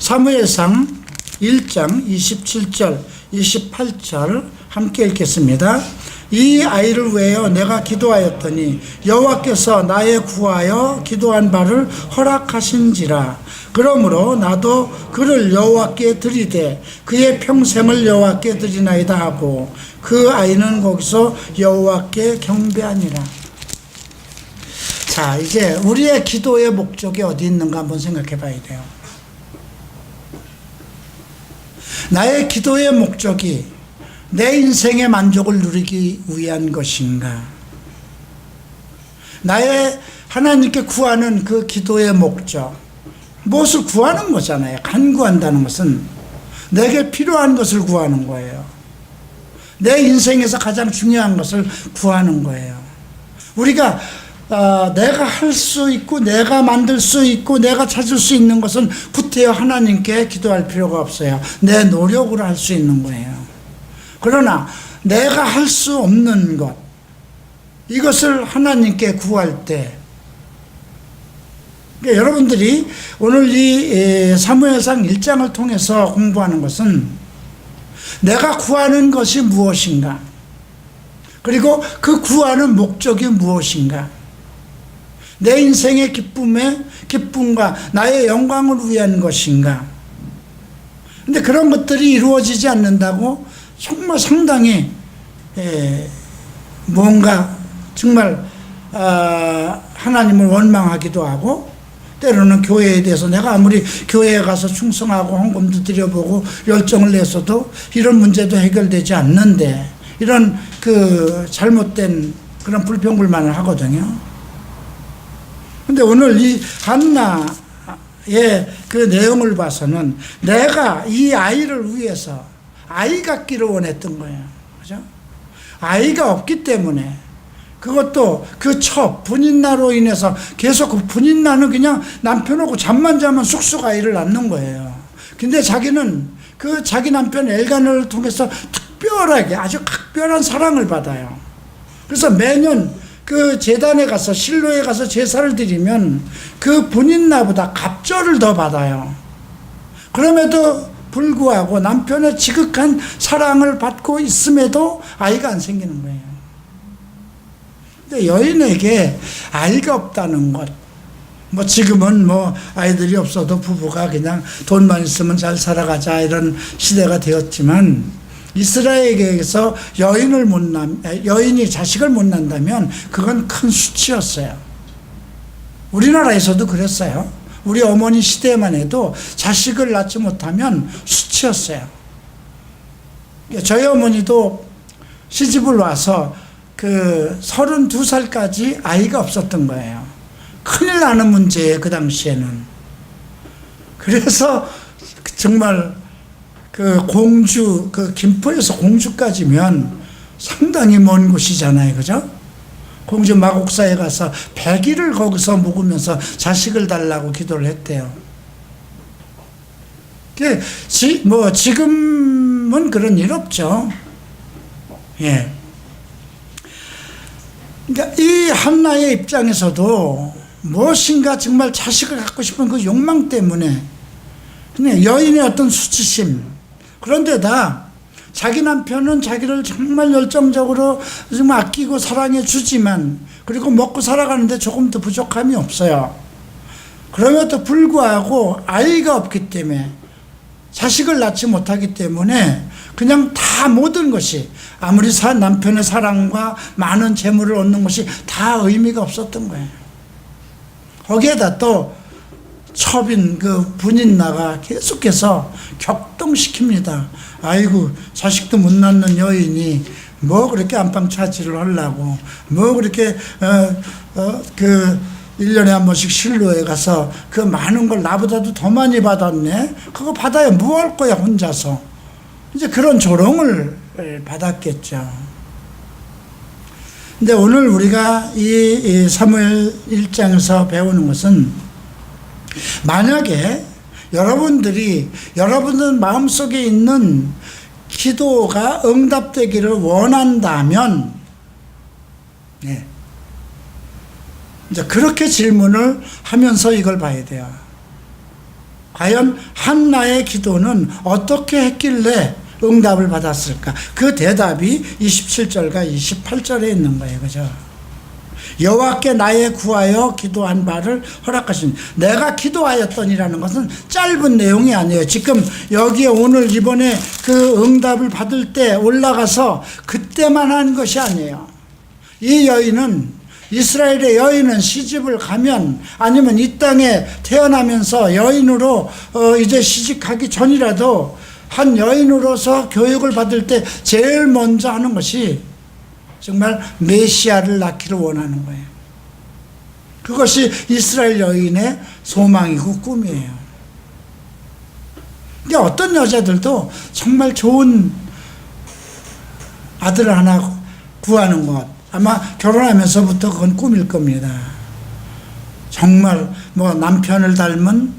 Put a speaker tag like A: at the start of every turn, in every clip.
A: 사무엘상 1장 27절 28절 함께 읽겠습니다. 이 아이를 위하여 내가 기도하였더니 여호와께서 나의 구하여 기도한 바를 허락하신지라. 그러므로 나도 그를 여호와께 드리되 그의 평생을 여호와께 드리나이다 하고 그 아이는 거기서 여호와께 경배하니라. 자, 이제 우리의 기도의 목적이 어디 있는가 한번 생각해 봐야 돼요. 나의 기도의 목적이 내 인생의 만족을 누리기 위한 것인가? 나의 하나님께 구하는 그 기도의 목적, 무엇을 구하는 거잖아요. 간구한다는 것은 내게 필요한 것을 구하는 거예요. 내 인생에서 가장 중요한 것을 구하는 거예요. 우리가 내가 할 수 있고 내가 만들 수 있고 내가 찾을 수 있는 것은 구태여 하나님께 기도할 필요가 없어요. 내 노력으로 할 수 있는 거예요. 그러나 내가 할 수 없는 것, 이것을 하나님께 구할 때, 그러니까 여러분들이 오늘 이 사무엘상 1장을 통해서 공부하는 것은 내가 구하는 것이 무엇인가, 그리고 그 구하는 목적이 무엇인가, 내 인생의 기쁨과 나의 영광을 위한 것인가. 근데 그런 것들이 이루어지지 않는다고 정말 상당히 뭔가 정말 하나님을 원망하기도 하고, 때로는 교회에 대해서 내가 아무리 교회에 가서 충성하고 헌금도 드려보고 열정을 내서도 이런 문제도 해결되지 않는데, 이런 그 잘못된 그런 불평불만을 하거든요. 근데 오늘 이 한나의 그 내용을 봐서는 내가 이 아이를 위해서 아이 갖기를 원했던 거예요. 그죠? 아이가 없기 때문에, 그것도 그 분인나로 인해서 계속 그 분인나는 그냥 남편하고 잠만 자면 쑥쑥 아이를 낳는 거예요. 근데 자기는 그 자기 남편 엘가나를 통해서 특별하게 아주 각별한 사랑을 받아요. 그래서 매년 그 제단에 가서 실로에 가서 제사를 드리면 그 분인나보다 갑절을 더 받아요. 그럼에도 불구하고 남편의 지극한 사랑을 받고 있음에도 아이가 안 생기는 거예요. 근데 여인에게 아이가 없다는 것, 뭐 지금은 뭐 아이들이 없어도 부부가 그냥 돈만 있으면 잘 살아가자 이런 시대가 되었지만, 이스라엘에게서 여인이 자식을 못 낳는다면 그건 큰 수치였어요. 우리나라에서도 그랬어요. 우리 어머니 시대만 해도 자식을 낳지 못하면 수치였어요. 저희 어머니도 시집을 와서 그 32살까지 아이가 없었던 거예요. 큰일 나는 문제예요, 그 당시에는. 그래서 정말 그 공주, 그 김포에서 공주까지면 상당히 먼 곳이잖아요. 그죠? 공주 마곡사에 가서 100일을 거기서 묵으면서 자식을 달라고 기도를 했대요. 뭐 지금은 그런 일 없죠. 예. 그러니까 이 한나의 입장에서도 무엇인가 정말 자식을 갖고 싶은 그 욕망 때문에, 그냥 여인의 어떤 수치심, 그런데다 자기 남편은 자기를 정말 열정적으로 좀 아끼고 사랑해 주지만, 그리고 먹고 살아가는데 조금 더 부족함이 없어요. 그럼에도 불구하고 아이가 없기 때문에, 자식을 낳지 못하기 때문에 그냥 다 모든 것이, 아무리 남편의 사랑과 많은 재물을 얻는 것이 다 의미가 없었던 거예요. 거기에다 또 첩인 그 분인나가 계속해서 격동시킵니다. 아이고, 자식도 못 낳는 여인이 뭐 그렇게 안방 차지를 하려고, 뭐 그렇게 1년에 한 번씩 실로에 가서 그 많은 걸 나보다도 더 많이 받았네. 그거 받아야 뭐 할 거야 혼자서. 이제 그런 조롱을 받았겠죠. 근데 오늘 우리가 이 사무엘 1장에서 배우는 것은, 만약에 여러분들 마음속에 있는 기도가 응답되기를 원한다면, 이제 그렇게 질문을 하면서 이걸 봐야 돼요. 과연 한나의 기도는 어떻게 했길래 응답을 받았을까? 그 대답이 27절과 28절에 있는 거예요. 그죠? 여호와께 나의 구하여 기도한 바를 허락하신, 내가 기도하였더니라는 것은 짧은 내용이 아니에요. 지금 여기에 오늘 이번에 그 응답을 받을 때 올라가서 그때만 한 것이 아니에요. 이 여인은, 이스라엘의 여인은 시집을 가면, 아니면 이 땅에 태어나면서 여인으로 이제 시집가기 전이라도 한 여인으로서 교육을 받을 때 제일 먼저 하는 것이 정말 메시아를 낳기를 원하는 거예요. 그것이 이스라엘 여인의 소망이고 꿈이에요. 근데 어떤 여자들도 정말 좋은 아들을 하나 구하는 것, 아마 결혼하면서부터 그건 꿈일 겁니다. 정말 뭐 남편을 닮은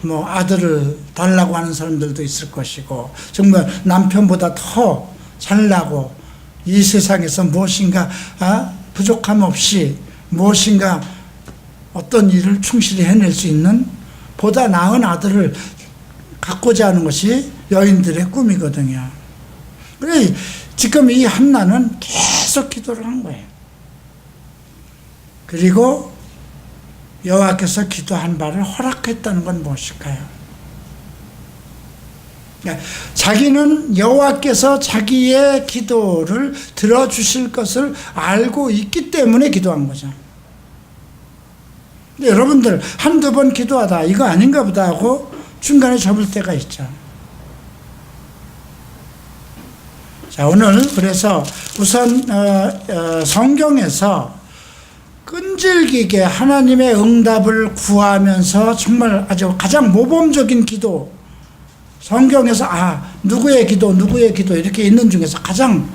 A: 뭐 아들을 달라고 하는 사람들도 있을 것이고, 정말 남편보다 더 잘나고 이 세상에서 무엇인가 부족함 없이 무엇인가 어떤 일을 충실히 해낼 수 있는 보다 나은 아들을 갖고자 하는 것이 여인들의 꿈이거든요. 그래 지금 이 한나는 계속 기도를 한 거예요. 그리고 여호와께서 기도한 바를 허락했다는 건 무엇일까요? 자기는 여호와께서 자기의 기도를 들어주실 것을 알고 있기 때문에 기도한 거죠. 근데 여러분들 한두 번 기도하다 이거 아닌가 보다 하고 중간에 접을 때가 있죠. 자, 오늘 그래서 우선 성경에서 끈질기게 하나님의 응답을 구하면서 정말 아주 가장 모범적인 기도, 성경에서 누구의 기도 이렇게 있는 중에서 가장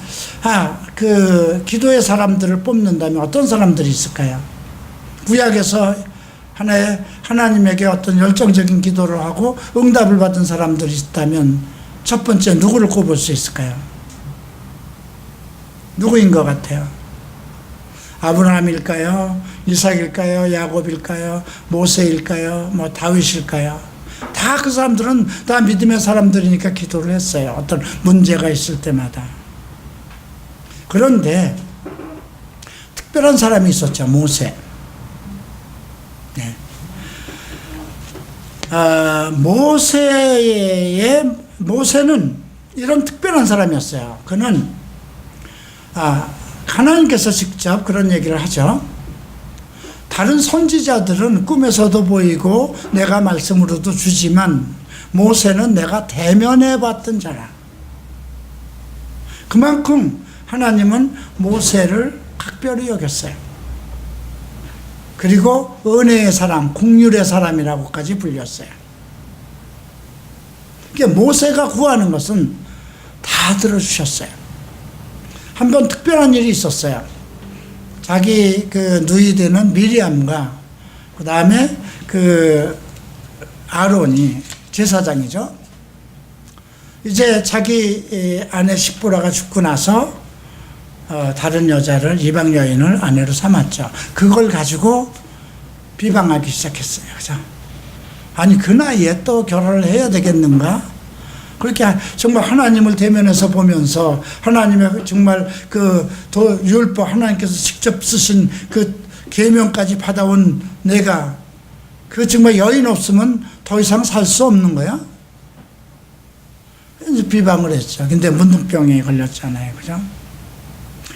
A: 그 기도의 사람들을 뽑는다면 어떤 사람들이 있을까요? 구약에서 하나님에게 어떤 열정적인 기도를 하고 응답을 받은 사람들이 있다면 첫 번째 누구를 꼽을 수 있을까요? 누구인 것 같아요? 아브라함일까요? 이삭일까요? 야곱일까요? 모세일까요? 뭐 다윗일까요? 다 그 사람들은 다 믿음의 사람들이니까 기도를 했어요. 어떤 문제가 있을 때마다. 그런데 특별한 사람이 있었죠. 모세. 네. 모세는 이런 특별한 사람이었어요. 그는 하나님께서 직접 그런 얘기를 하죠. 다른 선지자들은 꿈에서도 보이고 내가 말씀으로도 주지만 모세는 내가 대면해 봤던 자라. 그만큼 하나님은 모세를 각별히 여겼어요. 그리고 은혜의 사람, 긍휼의 사람이라고까지 불렸어요. 그러니까 모세가 구하는 것은 다 들어주셨어요. 한번 특별한 일이 있었어요. 자기 그 누이되는 미리암과 그 다음에 그 아론이 제사장이죠. 이제 자기 아내 십보라가 죽고 나서 다른 여자를, 이방 여인을 아내로 삼았죠. 그걸 가지고 비방하기 시작했어요. 그죠? 아니 그 나이에 또 결혼을 해야 되겠는가? 그렇게 정말 하나님을 대면해서 보면서 하나님의 정말 그 율법, 하나님께서 직접 쓰신 그 계명까지 받아온 내가 그 정말 여인 없으면 더 이상 살 수 없는 거야? 이제 비방을 했죠. 근데 문둥병에 걸렸잖아요. 그죠?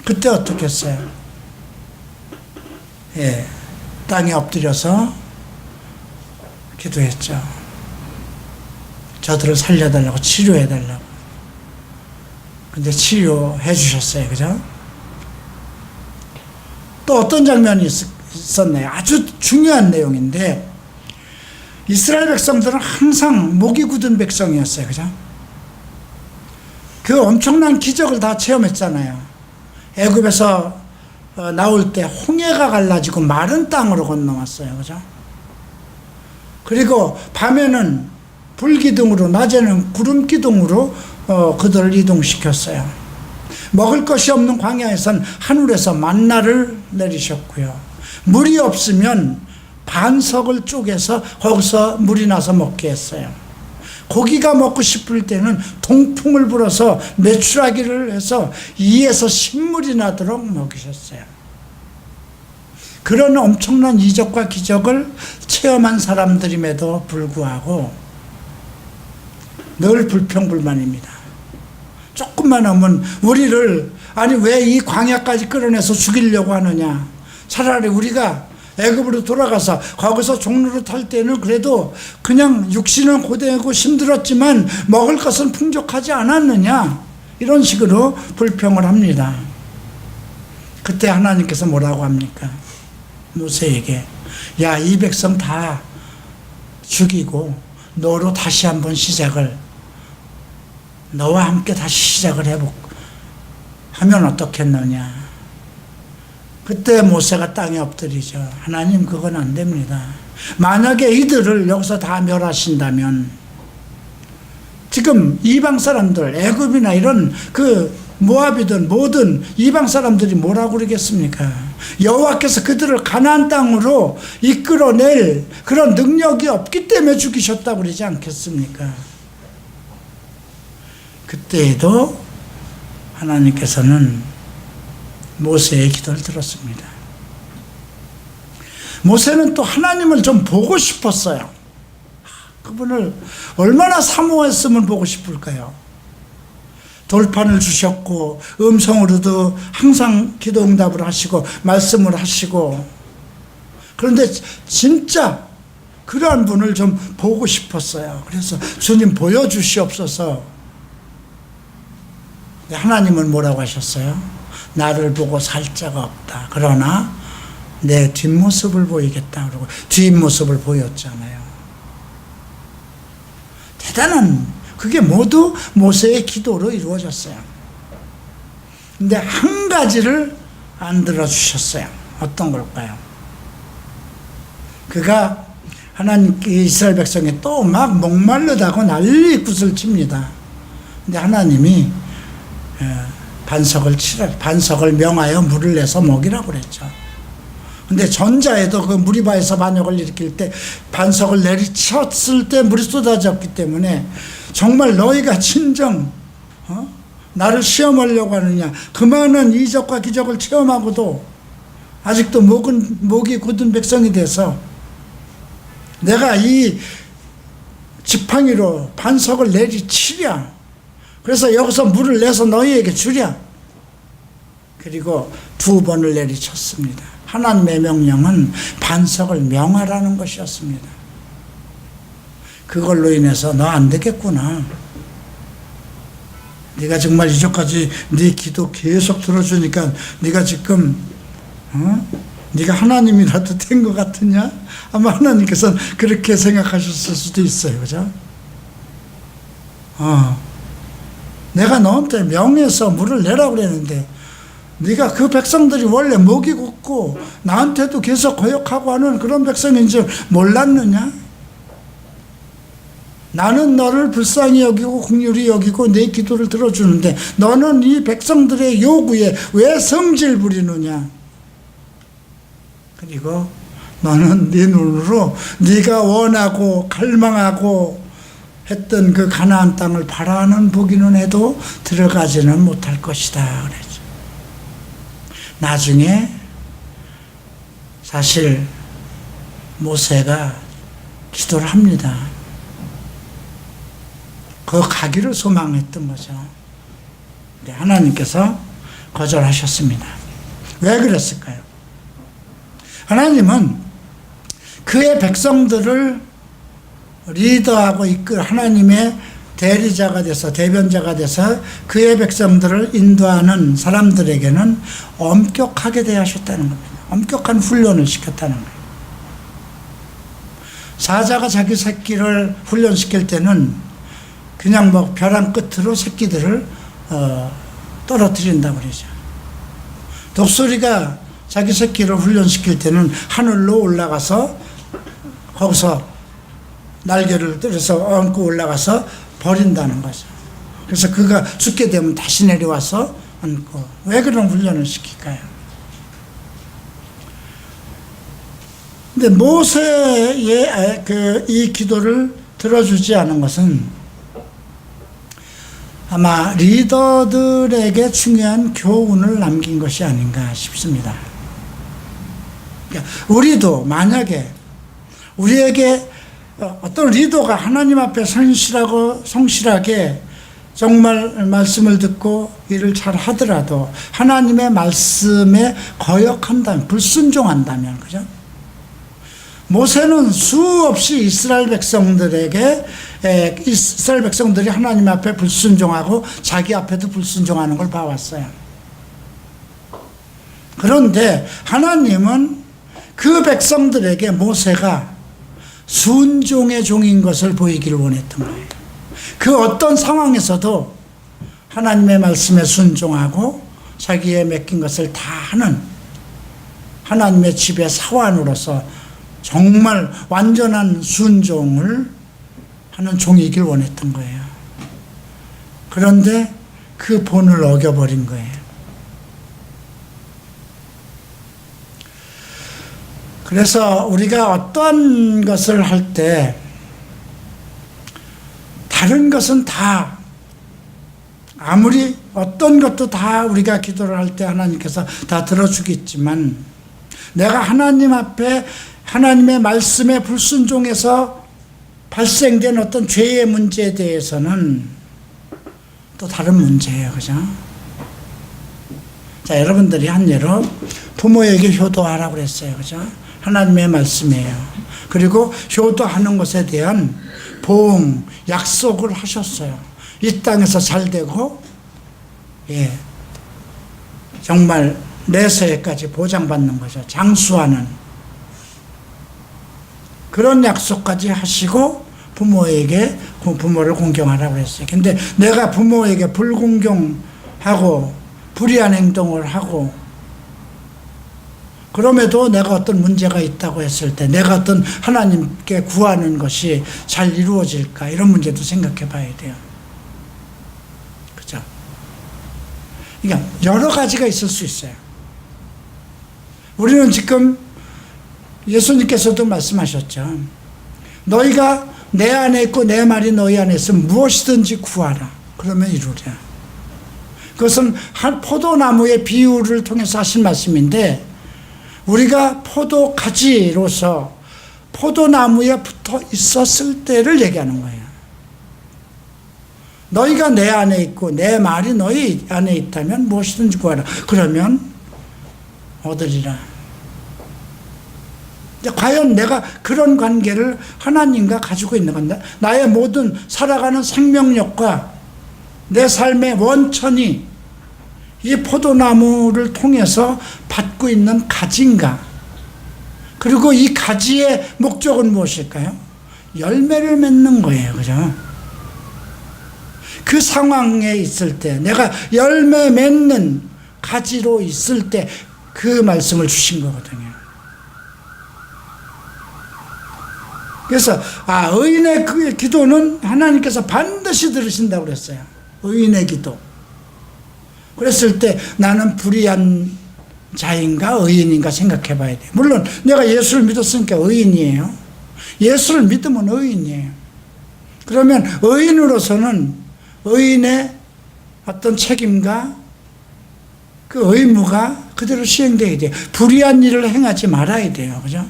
A: 그때 어떻게 했어요? 예, 땅에 엎드려서 기도했죠. 저들을 살려달라고, 치료해달라고. 근데 치료해 주셨어요. 그죠? 또 어떤 장면이 있었나요? 아주 중요한 내용인데, 이스라엘 백성들은 항상 목이 굳은 백성이었어요. 그죠? 그 엄청난 기적을 다 체험했잖아요. 애굽에서 나올 때 홍해가 갈라지고 마른 땅으로 건너왔어요. 그죠? 그리고 밤에는 불기둥으로, 낮에는 구름기둥으로 그들을 이동시켰어요. 먹을 것이 없는 광야에선 하늘에서 만나를 내리셨고요. 물이 없으면 반석을 쪼개서 거기서 물이 나서 먹게 했어요. 고기가 먹고 싶을 때는 동풍을 불어서 메추라기를 해서 이에서 신물이 나도록 먹이셨어요. 그런 엄청난 이적과 기적을 체험한 사람들임에도 불구하고 늘 불평불만입니다. 조금만 하면 우리를 아니 왜 이 광야까지 끌어내서 죽이려고 하느냐. 차라리 우리가 애굽으로 돌아가서 거기서 종로를 탈 때는 그래도 그냥 육신은 고되고 힘들었지만 먹을 것은 풍족하지 않았느냐. 이런 식으로 불평을 합니다. 그때 하나님께서 뭐라고 합니까? 모세에게 야, 이 백성 다 죽이고 너로 다시 한번 시작을 너와 함께 다시 시작을 하면 어떻겠느냐. 그때 모세가 땅에 엎드리죠. 하나님 그건 안 됩니다. 만약에 이들을 여기서 다 멸하신다면 지금 이방 사람들 애굽이나 이런 그 모압이든 뭐든 이방 사람들이 뭐라고 그러겠습니까? 여호와께서 그들을 가나안 땅으로 이끌어낼 그런 능력이 없기 때문에 죽이셨다고 그러지 않겠습니까? 그때에도 하나님께서는 모세의 기도를 들었습니다. 모세는 또 하나님을 좀 보고 싶었어요. 그분을 얼마나 사모했으면 보고 싶을까요? 돌판을 주셨고 음성으로도 항상 기도 응답을 하시고 말씀을 하시고, 그런데 진짜 그러한 분을 좀 보고 싶었어요. 그래서 주님 보여주시옵소서. 하나님은 뭐라고 하셨어요? 나를 보고 살 자가 없다. 그러나 내 뒷모습을 보이겠다. 그러고 뒷모습을 보였잖아요. 대단한, 그게 모두 모세의 기도로 이루어졌어요. 근데 한 가지를 안 들어주셨어요. 어떤 걸까요? 그가 하나님 이스라엘 백성이 또 막 목말르다고 난리 굿을 칩니다. 근데 하나님이 반석을 명하여 물을 내서 먹이라고 그랬죠. 근데 전자에도 그 무리바에서 반역을 일으킬 때 반석을 내리쳤을 때 물이 쏟아졌기 때문에 정말 너희가 진정 나를 시험하려고 하느냐. 그 많은 이적과 기적을 체험하고도 아직도 목이 굳은 백성이 돼서 내가 이 지팡이로 반석을 내리치랴. 그래서 여기서 물을 내서 너희에게 주랴. 그리고 2번을 내리쳤습니다. 하나님의 명령은 반석을 명하라는 것이었습니다. 그걸로 인해서 너 안 되겠구나. 네가 정말 이제까지 네 기도 계속 들어주니까 네가 지금 네가 하나님이라도 된 것 같으냐? 아마 하나님께서는 그렇게 생각하셨을 수도 있어요. 그죠? 내가 너한테 명해서 물을 내라고 그랬는데 네가 그 백성들이 원래 목이 굳고 나한테도 계속 거역하고 하는 그런 백성인 줄 몰랐느냐? 나는 너를 불쌍히 여기고 긍휼히 여기고 내 기도를 들어주는데 너는 이 백성들의 요구에 왜 성질 부리느냐? 그리고 너는 네 눈으로 네가 원하고 갈망하고 했던 그 가나안 땅을 바라는 보기는 해도 들어가지는 못할 것이다 그랬죠. 나중에 사실 모세가 기도를 합니다. 그 가기를 소망했던 거죠. 근데 하나님께서 거절하셨습니다. 왜 그랬을까요? 하나님은 그의 백성들을 리더하고 하나님의 대리자가 돼서 대변자가 돼서 그의 백성들을 인도하는 사람들에게는 엄격하게 대하셨다는 겁니다. 엄격한 훈련을 시켰다는 거예요. 사자가 자기 새끼를 훈련시킬 때는 그냥 뭐 벼랑 끝으로 새끼들을 떨어뜨린다고 그러죠. 독수리가 자기 새끼를 훈련시킬 때는 하늘로 올라가서 거기서 날개를 들어서 얹고 올라가서 버린다는 거죠. 그래서 그가 죽게 되면 다시 내려와서 얹고. 왜 그런 훈련을 시킬까요? 근데 모세의 이 기도를 들어주지 않은 것은 아마 리더들에게 중요한 교훈을 남긴 것이 아닌가 싶습니다. 우리도 만약에 우리에게 어떤 리더가 하나님 앞에 성실하게 정말 말씀을 듣고 일을 잘 하더라도 하나님의 말씀에 거역한다면, 불순종한다면, 그죠? 모세는 수없이 이스라엘 백성들이 하나님 앞에 불순종하고 자기 앞에도 불순종하는 걸 봐왔어요. 그런데 하나님은 그 백성들에게 모세가 순종의 종인 것을 보이기를 원했던 거예요. 그 어떤 상황에서도 하나님의 말씀에 순종하고 자기의 맡긴 것을 다 하는 하나님의 집의 사환으로서 정말 완전한 순종을 하는 종이길 원했던 거예요. 그런데 그 본을 어겨버린 거예요. 그래서 우리가 어떠한 것을 할 때 다른 것은 다 아무리 어떤 것도 다 우리가 기도를 할 때 하나님께서 다 들어주겠지만 내가 하나님 앞에 하나님의 말씀에 불순종해서 발생된 어떤 죄의 문제에 대해서는 또 다른 문제예요. 그죠? 자, 여러분들이 한 예로 부모에게 효도하라고 그랬어요. 그죠? 하나님의 말씀이에요. 그리고 효도하는 것에 대한 보응, 약속을 하셨어요. 이 땅에서 잘 되고, 정말 내세에까지 보장받는 거죠. 장수하는. 그런 약속까지 하시고 부모에게 부모를 공경하라고 했어요. 근데 내가 부모에게 불공경하고 불의한 행동을 하고 그럼에도 내가 어떤 문제가 있다고 했을 때 내가 어떤 하나님께 구하는 것이 잘 이루어질까 이런 문제도 생각해 봐야 돼요. 그죠? 그러니까 여러 가지가 있을 수 있어요. 우리는 지금 예수님께서도 말씀하셨죠. 너희가 내 안에 있고 내 말이 너희 안에 있으면 무엇이든지 구하라. 그러면 이루리라. 그것은 한 포도나무의 비유를 통해서 하신 말씀인데 우리가 포도가지로서 포도나무에 붙어 있었을 때를 얘기하는 거예요. 너희가 내 안에 있고 내 말이 너희 안에 있다면 무엇이든지 구하라. 그러면 얻으리라. 과연 내가 그런 관계를 하나님과 가지고 있는 건가? 나의 모든 살아가는 생명력과 내 삶의 원천이 이 포도나무를 통해서 받고 있는 가지인가? 그리고 이 가지의 목적은 무엇일까요? 열매를 맺는 거예요. 그죠? 그 상황에 있을 때, 내가 열매 맺는 가지로 있을 때 그 말씀을 주신 거거든요. 그래서 의인의 그 기도는 하나님께서 반드시 들으신다고 그랬어요. 의인의 기도. 그랬을 때 나는 불의한 자인가 의인인가 생각해 봐야 돼요. 물론 내가 예수를 믿었으니까 의인이에요. 예수를 믿으면 의인이에요. 그러면 의인으로서는 의인의 어떤 책임과 그 의무가 그대로 시행돼야 돼요. 불의한 일을 행하지 말아야 돼요. 그죠?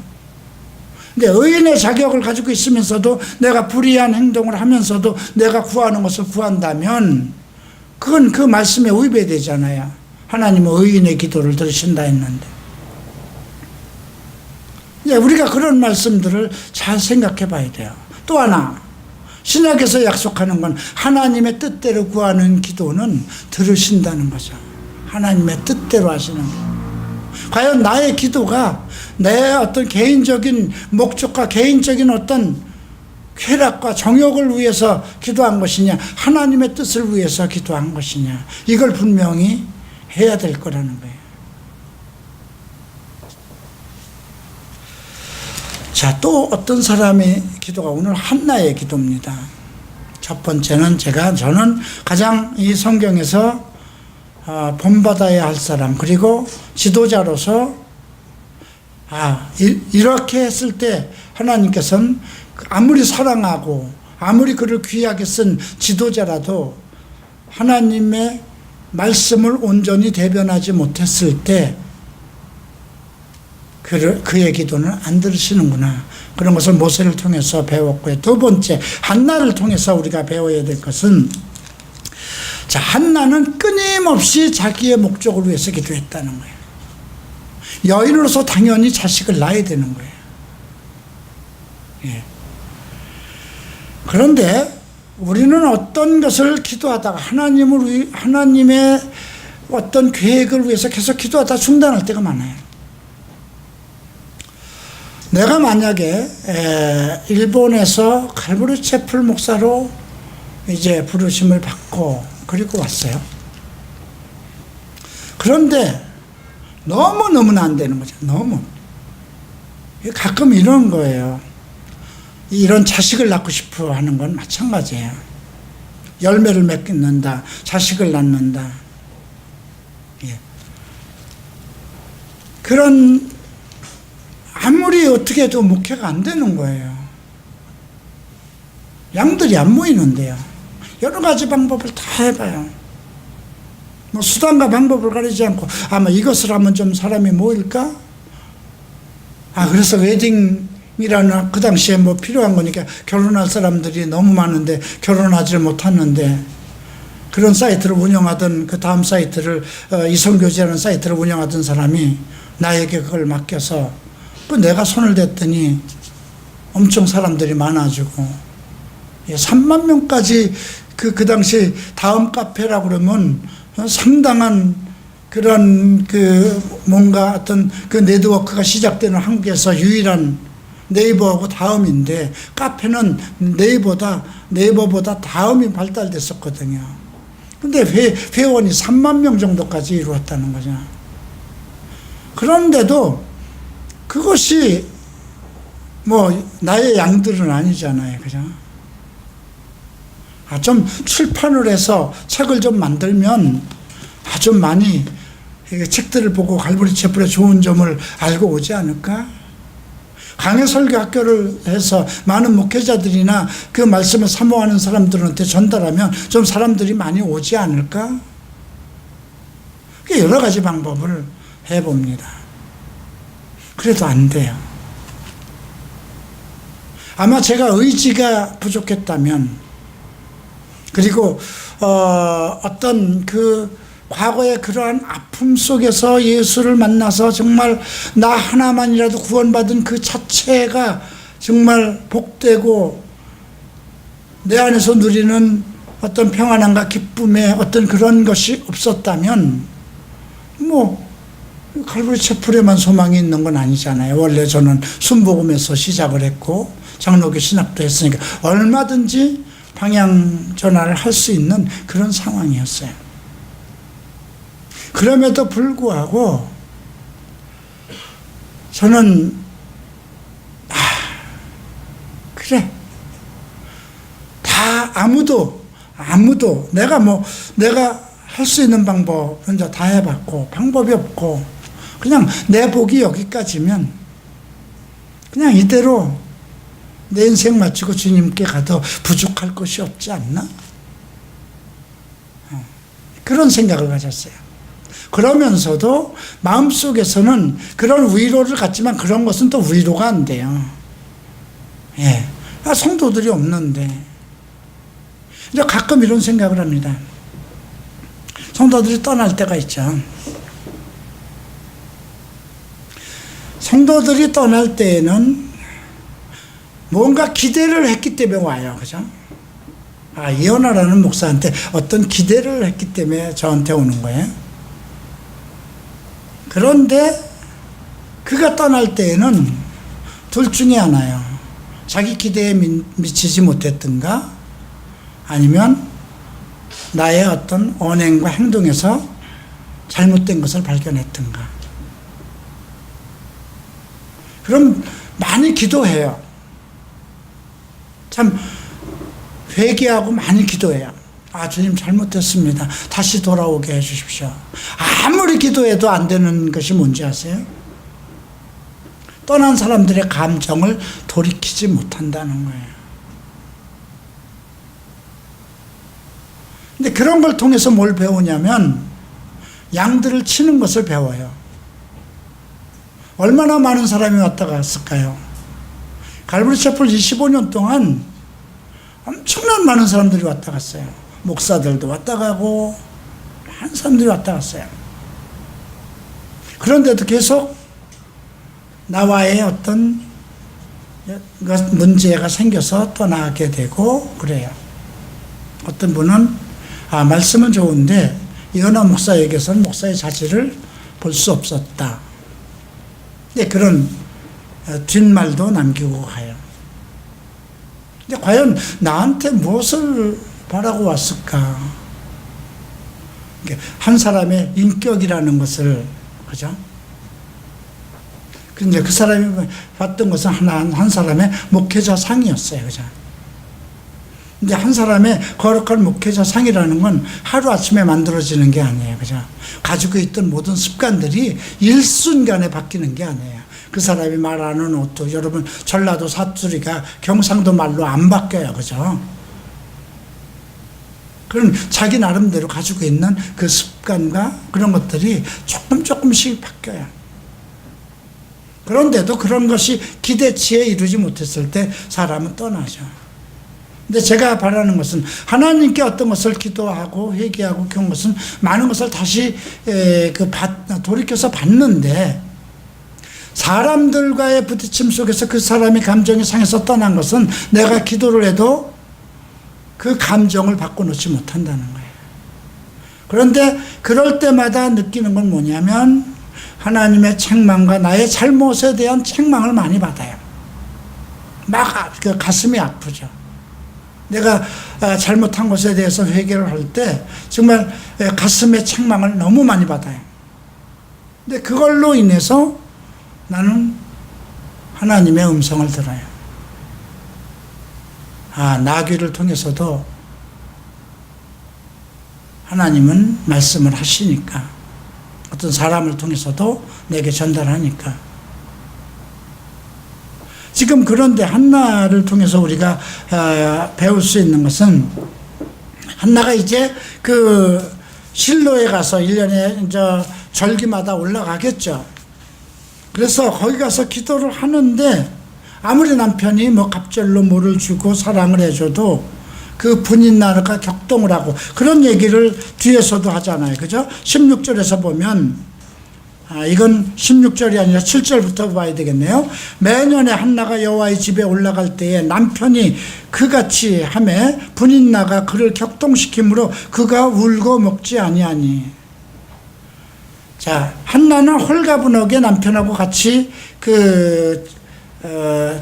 A: 근데 의인의 자격을 가지고 있으면서도 내가 불의한 행동을 하면서도 내가 구하는 것을 구한다면 그건 그 말씀에 위배되잖아요. 하나님은 의인의 기도를 들으신다 했는데. 우리가 그런 말씀들을 잘 생각해 봐야 돼요. 또 하나, 신약에서 약속하는 건 하나님의 뜻대로 구하는 기도는 들으신다는 거죠. 하나님의 뜻대로 하시는 거예요. 과연 나의 기도가 내 어떤 개인적인 목적과 개인적인 어떤 쾌락과 정욕을 위해서 기도한 것이냐, 하나님의 뜻을 위해서 기도한 것이냐, 이걸 분명히 해야 될 거라는 거예요. 자, 또 어떤 사람의 기도가 오늘 한나의 기도입니다. 첫 번째는 저는 가장 이 성경에서 본받아야 할 사람, 그리고 지도자로서 이렇게 했을 때 하나님께서는 아무리 사랑하고 아무리 그를 귀하게 쓴 지도자라도 하나님의 말씀을 온전히 대변하지 못했을 때 그의 기도는 안 들으시는구나. 그런 것을 모세를 통해서 배웠고요. 두 번째, 한나를 통해서 우리가 배워야 될 것은, 자, 한나는 끊임없이 자기의 목적을 위해서 기도했다는 거예요. 여인으로서 당연히 자식을 낳아야 되는 거예요. 예. 그런데 우리는 어떤 것을 기도하다가 하나님의 어떤 계획을 위해서 계속 기도하다 중단할 때가 많아요. 내가 만약에 일본에서 갈보리 채플 목사로 이제 부르심을 받고 그리고 왔어요. 그런데 너무너무나 안 되는 거죠. 너무. 가끔 이런 거예요. 이런 자식을 낳고 싶어 하는 건 마찬가지예요. 열매를 맺는다. 자식을 낳는다. 예. 그런 아무리 어떻게 해도 목회가 안 되는 거예요. 양들이 안 모이는데요. 여러 가지 방법을 다 해봐요. 뭐 수단과 방법을 가리지 않고 아마 이것을 하면 좀 사람이 모일까? 그래서 웨딩이라는 그 당시에 뭐 필요한 거니까 결혼할 사람들이 너무 많은데 결혼하지 못하는데 그런 사이트를 운영하던 그 다음 사이트를 이성교제라는 사이트를 운영하던 사람이 나에게 그걸 맡겨서 내가 손을 댔더니 엄청 사람들이 많아지고 3만 명까지 그 당시 다음 카페라고 그러면 상당한 그런 뭔가 어떤 그 네트워크가 시작되는 한국에서 유일한 네이버하고 다음인데 카페는 네이버보다 다음이 발달됐었거든요. 근데 회원이 3만 명 정도까지 이루었다는 거죠. 그런데도 그것이 뭐 나의 양들은 아니잖아요. 그죠? 좀 출판을 해서 책을 좀 만들면 좀 많이 책들을 보고 갈보리 채플의 좋은 점을 알고 오지 않을까? 강해 설교 학교를 해서 많은 목회자들이나 그 말씀을 사모하는 사람들한테 전달하면 좀 사람들이 많이 오지 않을까? 여러 가지 방법을 해봅니다. 그래도 안 돼요. 아마 제가 의지가 부족했다면, 그리고 어떤 과거의 그러한 아픔 속에서 예수를 만나서 정말 나 하나만이라도 구원받은 그 자체가 정말 복되고 내 안에서 누리는 어떤 평안함과 기쁨의 어떤 그런 것이 없었다면 갈보리 채플에만 소망이 있는 건 아니잖아요. 원래 저는 순복음에서 시작을 했고 장로교 신학도 했으니까 얼마든지 방향 전환을 할 수 있는 그런 상황이었어요. 그럼에도 불구하고 저는 그래 다 아무도 내가 할 수 있는 방법은 다 해봤고 방법이 없고 그냥 내 복이 여기까지면 그냥 이대로 내 인생 마치고 주님께 가도 부족할 것이 없지 않나? 그런 생각을 가졌어요. 그러면서도 마음속에서는 그런 위로를 갖지만 그런 것은 또 위로가 안 돼요. 예. 성도들이 없는데. 이제 가끔 이런 생각을 합니다. 성도들이 떠날 때가 있죠. 성도들이 떠날 때에는 뭔가 기대를 했기 때문에 와요. 그죠? 이현아라는 목사한테 어떤 기대를 했기 때문에 저한테 오는 거예요. 그런데 그가 떠날 때에는 둘 중에 하나요. 자기 기대에 미치지 못했든가 아니면 나의 어떤 언행과 행동에서 잘못된 것을 발견했든가. 그럼 많이 기도해요. 참 회개하고 많이 기도해요. 주님 잘못했습니다. 다시 돌아오게 해주십시오. 아무리 기도해도 안 되는 것이 뭔지 아세요? 떠난 사람들의 감정을 돌이키지 못한다는 거예요. 근데 그런 걸 통해서 뭘 배우냐면 양들을 치는 것을 배워요. 얼마나 많은 사람이 왔다 갔을까요? 갈보리 채플 25년 동안 엄청난 많은 사람들이 왔다 갔어요. 목사들도 왔다 가고 많은 사람들이 왔다 갔어요. 그런데도 계속 나와의 어떤 문제가 생겨서 떠나게 되고 그래요. 어떤 분은 말씀은 좋은데 이현아 목사에게서는 목사의 자질을 볼 수 없었다. 네, 그런 뒷말도 남기고 가요. 근데 과연 나한테 무엇을 바라고 왔을까? 한 사람의 인격이라는 것을, 그죠? 근데 그 사람이 봤던 것은 한 사람의 목회자 상이었어요. 그죠? 근데 한 사람의 거룩한 목회자 상이라는 건 하루아침에 만들어지는 게 아니에요. 그죠? 가지고 있던 모든 습관들이 일순간에 바뀌는 게 아니에요. 그 사람이 말하는 옷도, 여러분, 전라도 사투리가 경상도 말로 안 바뀌어요. 그죠? 그런 자기 나름대로 가지고 있는 그 습관과 그런 것들이 조금씩 바뀌어요. 그런데도 그런 것이 기대치에 이루지 못했을 때 사람은 떠나죠. 근데 제가 바라는 것은 하나님께 어떤 것을 기도하고 회개하고 그런 것은 많은 것을 다시 돌이켜서 받는데, 사람들과의 부딪힘 속에서 그 사람이 감정이 상해서 떠난 것은 내가 기도를 해도 그 감정을 바꿔놓지 못한다는 거예요. 그런데 그럴 때마다 느끼는 건 뭐냐면 하나님의 책망과 나의 잘못에 대한 책망을 많이 받아요. 막 가슴이 아프죠. 내가 잘못한 것에 대해서 회개를 할 때 정말 가슴의 책망을 너무 많이 받아요. 근데 그걸로 인해서 나는 하나님의 음성을 들어요. 나귀를 통해서도 하나님은 말씀을 하시니까, 어떤 사람을 통해서도 내게 전달하니까. 지금 그런데 한나를 통해서 우리가 배울 수 있는 것은, 한나가 이제 그 실로에 가서 1년에 이제 절기마다 올라가겠죠. 그래서 거기 가서 기도를 하는데, 아무리 남편이 뭐 갑절로 뭐를 주고 사랑을 해줘도 그 분인나라가 격동을 하고, 그런 얘기를 뒤에서도 하잖아요. 그죠? 16절에서 보면, 이건 16절이 아니라 7절부터 봐야 되겠네요. 매년에 한나가 여호와의 집에 올라갈 때에 남편이 그같이 하매 분인나가 그를 격동시키므로 그가 울고 먹지 아니하니. 자, 한나는 홀가분하게 남편하고 같이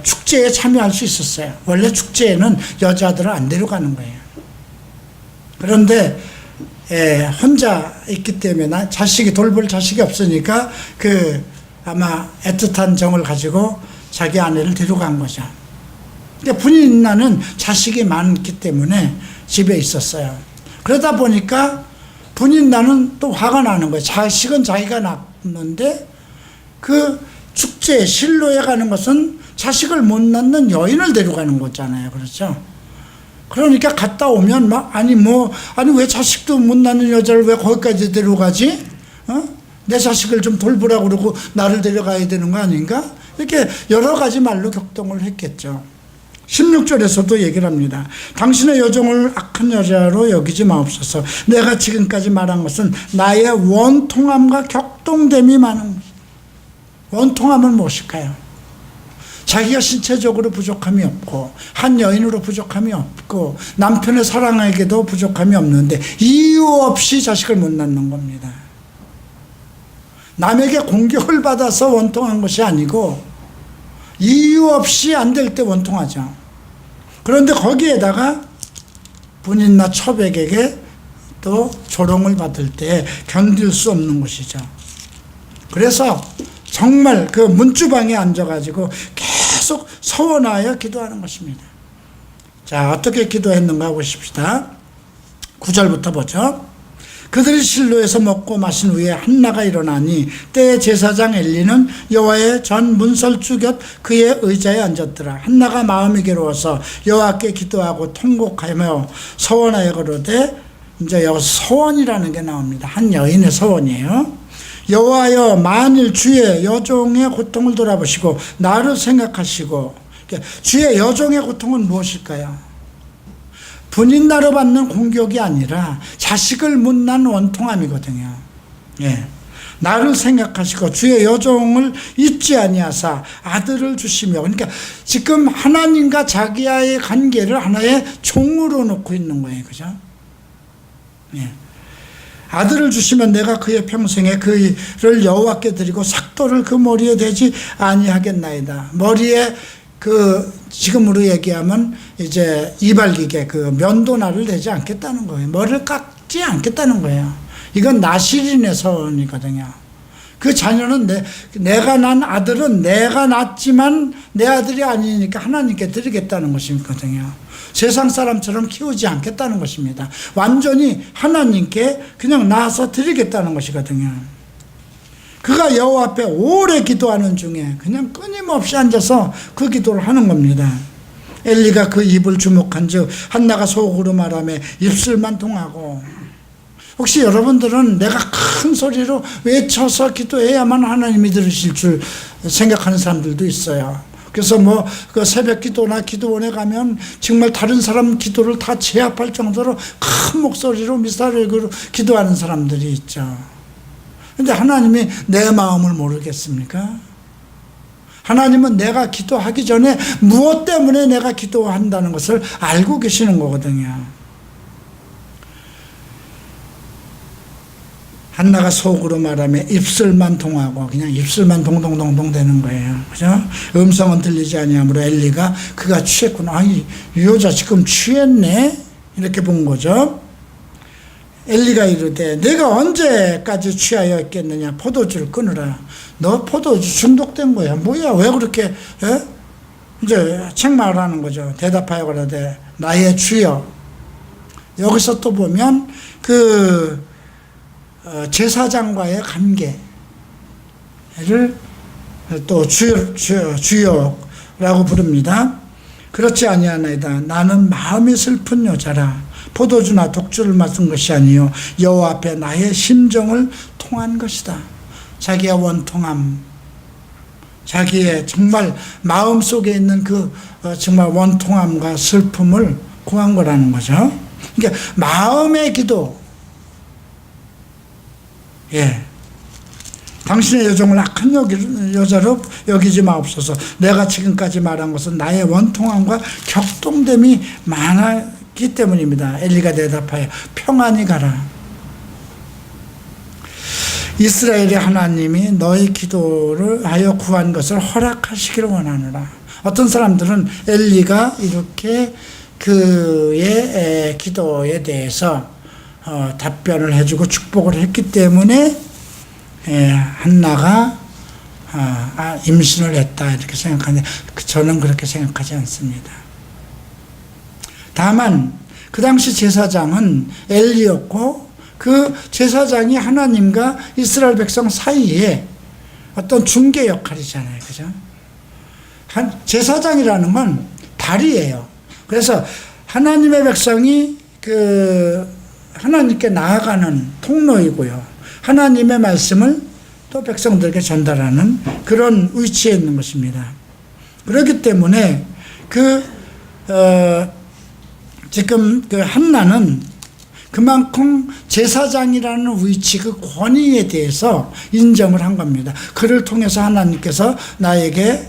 A: 축제에 참여할 수 있었어요. 원래 축제에는 여자들을 안 데려가는 거예요. 그런데 혼자 있기 때문에 자식이 돌볼 자식이 없으니까 아마 애틋한 정을 가지고 자기 아내를 데려간 거죠. 근데 분인나는 자식이 많기 때문에 집에 있었어요. 그러다 보니까 분인나는 또 화가 나는 거예요. 자식은 자기가 낳는데 그 축제 실로에 가는 것은 자식을 못 낳는 여인을 데려가는 거잖아요. 그렇죠? 그러니까 갔다 오면 아니 왜 자식도 못 낳는 여자를 왜 거기까지 데려가지? 내 자식을 좀 돌보라고 그러고 나를 데려가야 되는 거 아닌가? 이렇게 여러 가지 말로 격동을 했겠죠. 16절에서도 얘기를 합니다. 당신의 여종을 악한 여자로 여기지 마옵소서. 내가 지금까지 말한 것은 나의 원통함과 격동됨이 많은 것입니다. 원통함은 무엇일까요? 자기가 신체적으로 부족함이 없고 한 여인으로 부족함이 없고 남편의 사랑에게도 부족함이 없는데 이유 없이 자식을 못 낳는 겁니다. 남에게 공격을 받아서 원통한 것이 아니고 이유 없이 안 될 때 원통하죠. 그런데 거기에다가 분인나 처백에게 또 조롱을 받을 때 견딜 수 없는 것이죠. 그래서 정말 그 문주방에 앉아가지고 계속 서원하여 기도하는 것입니다. 자, 어떻게 기도했는가 보십시다. 9절부터 보죠. 그들이 실로에서 먹고 마신 후에 한나가 일어나니 때에 제사장 엘리는 여호와의 전 문설주 곁 그의 의자에 앉았더라. 한나가 마음이 괴로워서 여호와께 기도하고 통곡하며 서원하여 가로되 이제 여기 소원이라는 게 나옵니다. 한 여인의 소원이에요. 여호와여, 만일 주의 여종의 고통을 돌아보시고 나를 생각하시고. 주의 여종의 고통은 무엇일까요? 분인나로 받는 공격이 아니라 자식을 못 낳은 원통함이거든요. 예. 나를 생각하시고 주의 여종을 잊지 아니하사 아들을 주시며. 그러니까 지금 하나님과 자기와의 관계를 하나의 종으로 놓고 있는 거예요. 그죠? 예. 아들을 주시면 내가 그의 평생에 그를 여호와께 드리고 삭도를 그 머리에 대지 아니하겠나이다. 머리에 지금으로 얘기하면 이제 이발기계 면도날을 대지 않겠다는 거예요. 머리를 깎지 않겠다는 거예요. 이건 나실인의 서원이거든요. 그 자녀는 내가 난 아들은 내가 낳지만 내 아들이 아니니까 하나님께 드리겠다는 것이거든요. 세상 사람처럼 키우지 않겠다는 것입니다. 완전히 하나님께 그냥 낳아서 드리겠다는 것이거든요. 그가 여호와 앞에 오래 기도하는 중에 그냥 끊임없이 앉아서 그 기도를 하는 겁니다. 엘리가 그 입을 주목한 즉 한나가 속으로 말하며 입술만 통하고. 혹시 여러분들은 내가 큰 소리로 외쳐서 기도해야만 하나님이 들으실 줄 생각하는 사람들도 있어요. 그래서 그 새벽 기도나 기도원에 가면 정말 다른 사람 기도를 다 제압할 정도로 큰 목소리로 미사력으로 기도하는 사람들이 있죠. 근데 하나님이 내 마음을 모르겠습니까? 하나님은 내가 기도하기 전에 무엇 때문에 내가 기도한다는 것을 알고 계시는 거거든요. 한나가 속으로 말하며 입술만 통하고 그냥 입술만 동동동동 되는 거예요. 그죠? 음성은 들리지 아니하므로 엘리가 그가 취했구나. 이 여자 지금 취했네? 이렇게 본 거죠. 엘리가 이르되 내가 언제까지 취하여 있겠느냐. 포도주를 끊으라. 너 포도주 중독된 거야. 뭐야 왜 그렇게 이제 책망하라는 거죠. 대답하여 가라되 나의 주여. 여기서 또 보면 제사장과의 관계를 또 주여라고 부릅니다. 그렇지 아니하나이다. 나는 마음이 슬픈 여자라. 포도주나 독주를 마신 것이 아니요 여호와 앞에 나의 심정을 통한 것이다. 자기의 원통함, 자기의 정말 마음속에 있는 정말 원통함과 슬픔을 구한 거라는 거죠. 그러니까 마음의 기도. 예. 당신의 여종을 악한 여자로 여기지 마옵소서. 내가 지금까지 말한 것은 나의 원통함과 격동됨이 많았기 때문입니다. 엘리가 대답하여 평안히 가라. 이스라엘의 하나님이 너의 기도를 하여 구한 것을 허락하시기를 원하노라. 어떤 사람들은 엘리가 이렇게 그의 기도에 대해서 답변을 해주고 축복을 했기 때문에 한나가 임신을 했다 이렇게 생각하는데 저는 그렇게 생각하지 않습니다. 다만 그 당시 제사장은 엘리였고 그 제사장이 하나님과 이스라엘 백성 사이에 어떤 중개 역할이잖아요. 그죠? 제사장이라는 건 다리예요. 그래서 하나님의 백성이 하나님께 나아가는 통로이고요. 하나님의 말씀을 또 백성들에게 전달하는 그런 위치에 있는 것입니다. 그렇기 때문에 지금 한나는 그만큼 제사장이라는 위치, 그 권위에 대해서 인정을 한 겁니다. 그를 통해서 하나님께서 나에게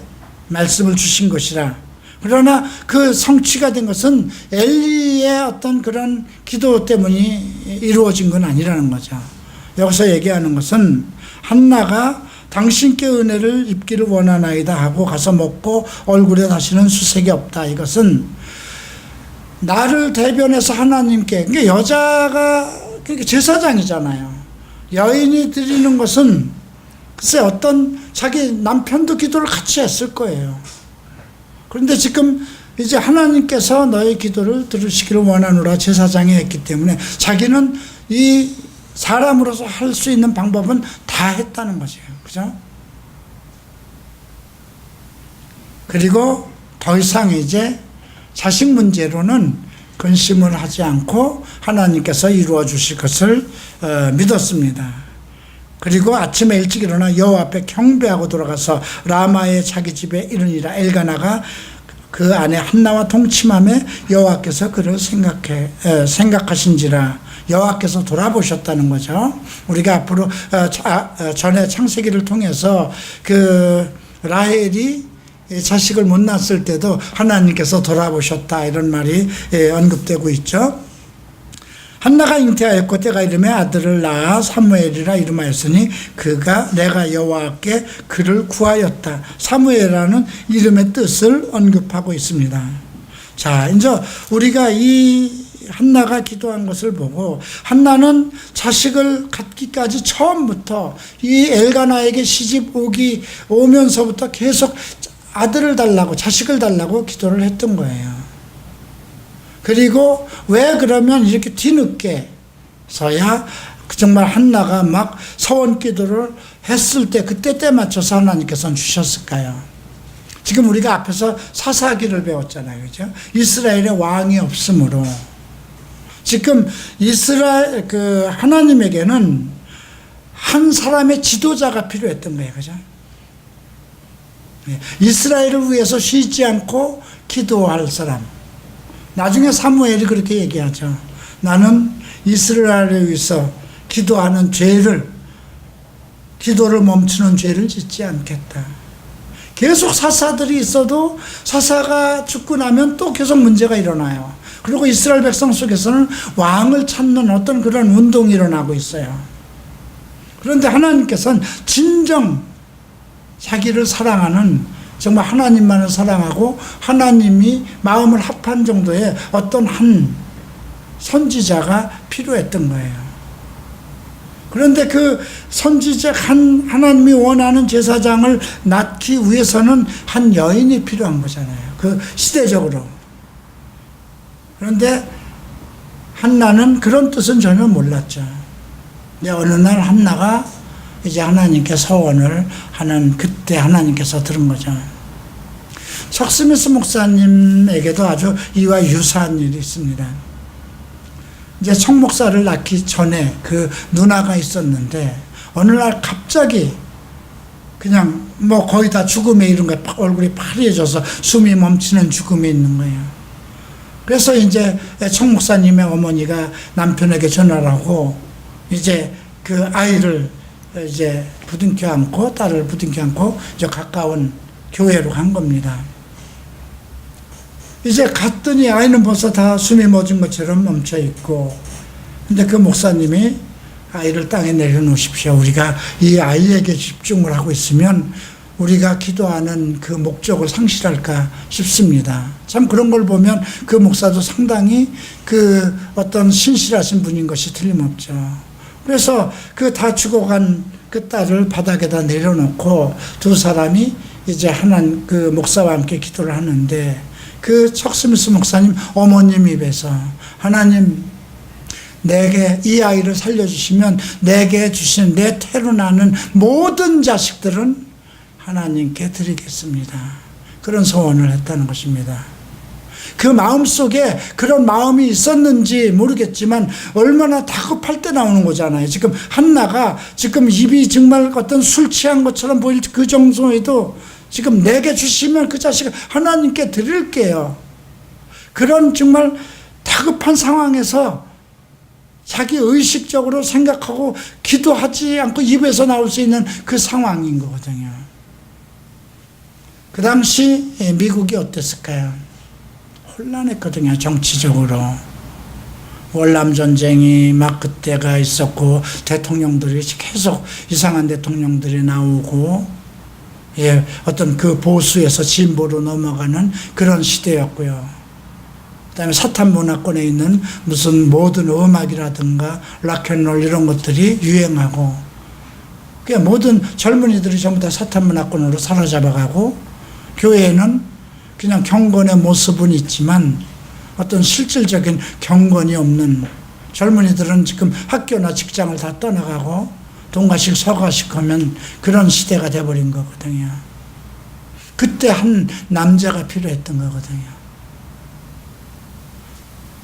A: 말씀을 주신 것이라. 그러나 그 성취가 된 것은 엘리의 어떤 그런 기도 때문에 이루어진 건 아니라는 거죠. 여기서 얘기하는 것은 한나가 당신께 은혜를 입기를 원하나이다 하고 가서 먹고 얼굴에 다시는 수색이 없다. 이것은 나를 대변해서 하나님께, 그러니까 여자가 제사장이잖아요. 여인이 드리는 것은 글쎄 어떤 자기 남편도 기도를 같이 했을 거예요. 그런데 지금 이제 하나님께서 너의 기도를 들으시기를 원하노라 제사장이 했기 때문에 자기는 이 사람으로서 할 수 있는 방법은 다 했다는 거죠. 그죠? 그리고 더 이상 이제 자식 문제로는 근심을 하지 않고 하나님께서 이루어 주실 것을 믿었습니다. 그리고 아침에 일찍 일어나 여호와 앞에 경배하고 돌아가서 라마의 자기 집에 이르니라. 엘가나가 그 아내 한나와 동침함에 여호와께서 그를 생각하신지라. 여호와께서 돌아보셨다는 거죠. 우리가 앞으로 전에 창세기를 통해서 그 라헬이 자식을 못 낳았을 때도 하나님께서 돌아보셨다, 이런 말이 언급되고 있죠. 한나가 잉태하였고 때가 이르매 아들을 낳아 사무엘이라 이름하였으니 그가 내가 여호와께 그를 구하였다. 사무엘이라는 이름의 뜻을 언급하고 있습니다. 자, 이제 우리가 이 한나가 기도한 것을 보고, 한나는 자식을 갖기까지 처음부터 이 엘가나에게 시집 오면서부터 계속 아들을 달라고, 자식을 달라고 기도를 했던 거예요. 그리고 왜 그러면 이렇게 뒤늦게서야 정말 한나가 막 서원 기도를 했을 때, 그때 때 맞춰서 하나님께서는 주셨을까요? 지금 우리가 앞에서 사사기를 배웠잖아요, 그죠? 이스라엘의 왕이 없으므로 지금 이스라엘 하나님에게는 한 사람의 지도자가 필요했던 거예요, 그죠? 이스라엘을 위해서 쉬지 않고 기도할 사람. 나중에 사무엘이 그렇게 얘기하죠. 나는 이스라엘을 위해서 기도하는 기도를 멈추는 죄를 짓지 않겠다. 계속 사사들이 있어도 사사가 죽고 나면 또 계속 문제가 일어나요. 그리고 이스라엘 백성 속에서는 왕을 찾는 어떤 그런 운동이 일어나고 있어요. 그런데 하나님께서는 진정 자기를 사랑하는, 정말 하나님만을 사랑하고 하나님이 마음을 합한 정도의 어떤 한 선지자가 필요했던 거예요. 그런데 그 선지자, 하나님이 원하는 제사장을 낳기 위해서는 한 여인이 필요한 거잖아요, 그 시대적으로. 그런데 한나는 그런 뜻은 전혀 몰랐죠. 근데 어느 날 한나가 이제 하나님께 서원을 하는, 그때 하나님께서 들은 거죠. 석스미스 목사님에게도 아주 이와 유사한 일이 있습니다. 이제 청 목사를 낳기 전에 그 누나가 있었는데, 어느 날 갑자기 그냥 뭐 거의 다 죽음에 이른 거예요. 얼굴이 파리해져서 숨이 멈추는 죽음이 있는 거예요. 그래서 이제 청 목사님의 어머니가 남편에게 전화를 하고, 이제 그 아이를 이제 부둥켜 안고, 딸을 부둥켜 안고 이제 가까운 교회로 간 겁니다. 이제 갔더니 아이는 벌써 다 숨이 멎은 것처럼 멈춰 있고, 근데 그 목사님이 아이를 땅에 내려놓으십시오. 우리가 이 아이에게 집중을 하고 있으면 우리가 기도하는 그 목적을 상실할까 싶습니다. 참 그런 걸 보면 그 목사도 상당히 그 어떤 신실하신 분인 것이 틀림없죠. 그래서 그 다 죽어간 그 딸을 바닥에다 내려놓고 두 사람이 이제 그 목사와 함께 기도를 하는데, 그 척스미스 목사님 어머님 입에서 하나님, 내게 이 아이를 살려주시면 내게 주신 내 태로 나는 모든 자식들은 하나님께 드리겠습니다. 그런 소원을 했다는 것입니다. 그 마음속에 그런 마음이 있었는지 모르겠지만 얼마나 다급할 때 나오는 거잖아요. 지금 한나가 지금 입이 정말 어떤 술 취한 것처럼 보일 그 정도에도 지금 내게 주시면 그 자식을 하나님께 드릴게요. 그런 정말 다급한 상황에서 자기 의식적으로 생각하고 기도하지 않고 입에서 나올 수 있는 그 상황인 거거든요. 그 당시 미국이 어땠을까요? 혼란했거든요, 정치적으로. 월남전쟁이 막 그때가 있었고, 대통령들이 계속 이상한 대통령들이 나오고, 어떤 그 보수에서 진보로 넘어가는 그런 시대였고요. 그 다음에 사탄 문화권에 있는 무슨 모든 음악이라든가 락앤롤 이런 것들이 유행하고, 모든 젊은이들이 전부 다 사탄 문화권으로 사로잡아가고, 교회에는 그냥 경건의 모습은 있지만 어떤 실질적인 경건이 없는, 젊은이들은 지금 학교나 직장을 다 떠나가고 동가식 서가식 하면 그런 시대가 돼버린 거거든요. 그때 한 남자가 필요했던 거거든요.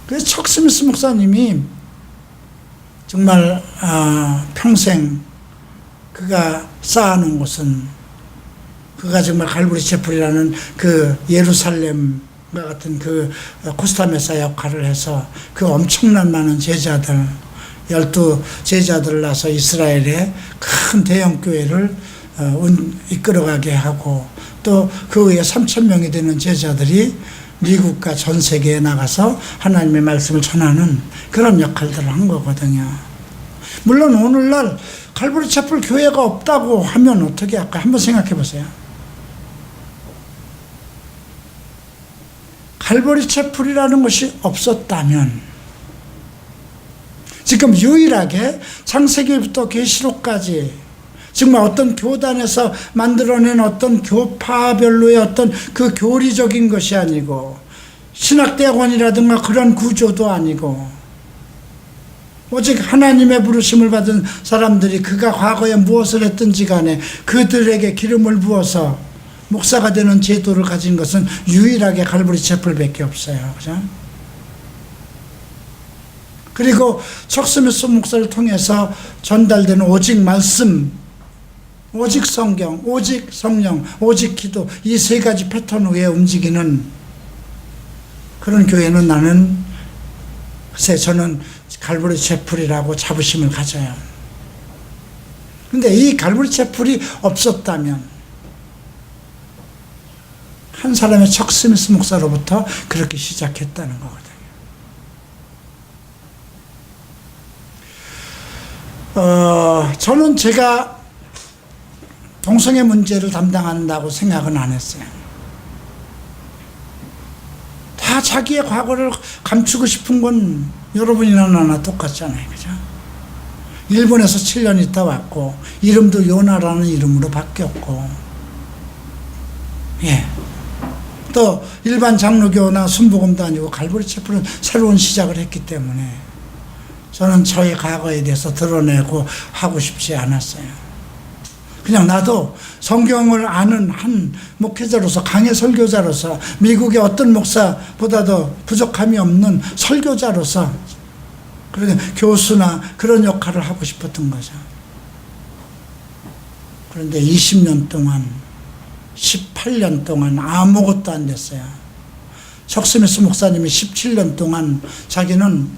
A: 그래서 척 스미스 목사님이 정말 평생 그가 쌓아놓은 것은, 그가 정말 갈보리 채플이라는 그 예루살렘과 같은 그 코스타메사 역할을 해서 그 엄청난 많은 제자들, 12 제자들을 낳아서 이스라엘의 큰 대형 교회를 이끌어가게 하고, 또 그 외에 3,000명이 되는 제자들이 미국과 전 세계에 나가서 하나님의 말씀을 전하는 그런 역할들을 한 거거든요. 물론 오늘날 갈보리 채플 교회가 없다고 하면 어떻게 할까? 한번 생각해 보세요. 갈보리 채플이라는 것이 없었다면, 지금 유일하게 창세기부터 계시록까지 정말 어떤 교단에서 만들어낸 어떤 교파별로의 어떤 그 교리적인 것이 아니고, 신학대학원이라든가 그런 구조도 아니고, 오직 하나님의 부르심을 받은 사람들이 그가 과거에 무엇을 했든지 간에 그들에게 기름을 부어서 목사가 되는 제도를 가진 것은 유일하게 갈보리 채플밖에 없어요. 그죠? 그리고 척 스미스 목사를 통해서 전달되는 오직 말씀, 오직 성경, 오직 성령, 오직 기도, 이 세 가지 패턴 위에 움직이는 그런 교회는 나는, 글쎄 저는 갈보리 채플이라고 자부심을 가져요. 근데 이 갈보리 채플이 없었다면, 한 사람의 척 스미스 목사로부터 그렇게 시작했다는 거거든요. 저는 제가 동성애 문제를 담당한다고 생각은 안 했어요. 다 자기의 과거를 감추고 싶은 건 여러분이나 나나 똑같잖아요. 그죠? 일본에서 7년 있다 왔고, 이름도 요나라는 이름으로 바뀌었고, 예. 또 일반 장로교나 순복음도 아니고 갈보리 채플은 새로운 시작을 했기 때문에 저는 저의 과거에 대해서 드러내고 하고 싶지 않았어요. 그냥 나도 성경을 아는 한 목회자로서, 강해 설교자로서, 미국의 어떤 목사보다도 부족함이 없는 설교자로서, 그러니까 교수나 그런 역할을 하고 싶었던 거죠. 그런데 20년 동안, 18년 동안 아무것도 안 됐어요. 척 스미스 목사님이 17년 동안 자기는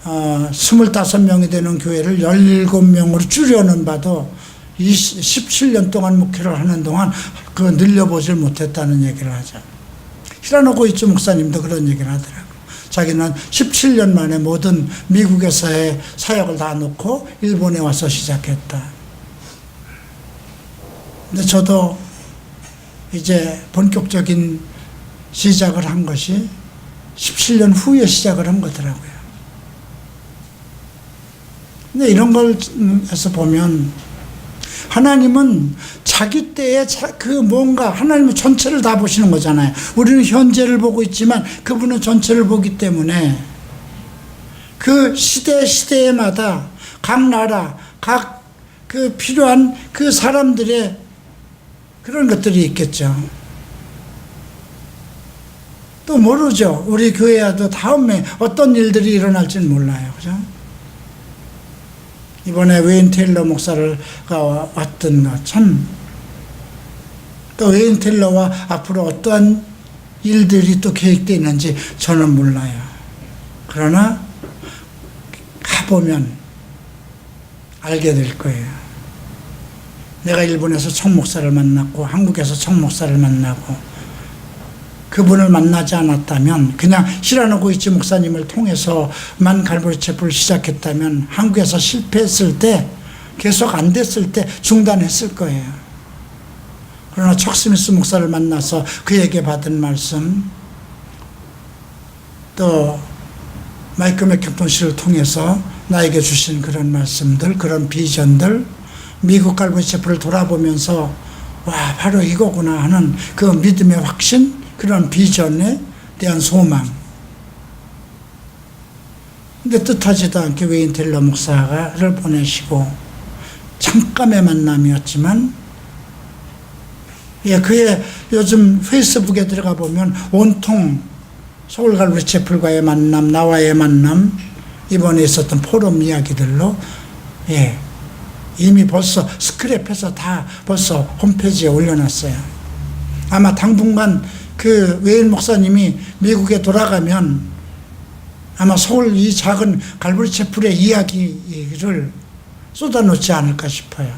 A: 25명이 되는 교회를 17명으로 줄여는 봐도 17년 동안 목회를 하는 동안 그거 늘려보질 못했다는 얘기를 하죠. 히라노 고이치 목사님도 그런 얘기를 하더라고요. 자기는 17년 만에 모든 미국에서의 사역을 다 놓고 일본에 와서 시작했다. 근데 저도 이제 본격적인 시작을 한 것이 17년 후에 시작을 한 거더라고요. 근데 이런 걸 해서 보면 하나님은 자기 때에 그 뭔가, 하나님은 전체를 다 보시는 거잖아요. 우리는 현재를 보고 있지만 그분은 전체를 보기 때문에 그 시대마다 각 나라, 각 그 필요한 그 사람들의 그런 것들이 있겠죠. 또 모르죠. 우리 교회야도 다음에 어떤 일들이 일어날지는 몰라요. 그죠? 이번에 웨인 테일러 목사가 왔던 참, 또 웨인 테일러와 앞으로 어떠한 일들이 또 계획되어 있는지 저는 몰라요. 그러나 가보면 알게 될 거예요. 내가 일본에서 청 목사를 만났고 한국에서 청 목사를 만나고, 그분을 만나지 않았다면, 그냥 히라노 고이치 목사님을 통해서만 갈보리 채플을 시작했다면 한국에서 실패했을 때, 계속 안 됐을 때 중단했을 거예요. 그러나 척 스미스 목사를 만나서 그에게 받은 말씀, 또 마이크 맥경톤 씨를 통해서 나에게 주신 그런 말씀들, 그런 비전들, 미국 갈보리 채플을 돌아보면서 와, 바로 이거구나 하는 그 믿음의 확신, 그런 비전에 대한 소망. 근데 뜻하지도 않게 웨인 테일러 목사를 보내시고, 잠깐의 만남이었지만, 예, 그의 요즘 페이스북에 들어가 보면 온통 서울갈보리 채플과의 만남, 나와의 만남, 이번에 있었던 포럼 이야기들로, 예, 이미 벌써 스크랩해서 다 벌써 홈페이지에 올려놨어요. 아마 당분간 그 외일 목사님이 미국에 돌아가면 아마 서울 이 작은 갈보리 채플의 이야기를 쏟아놓지 않을까 싶어요.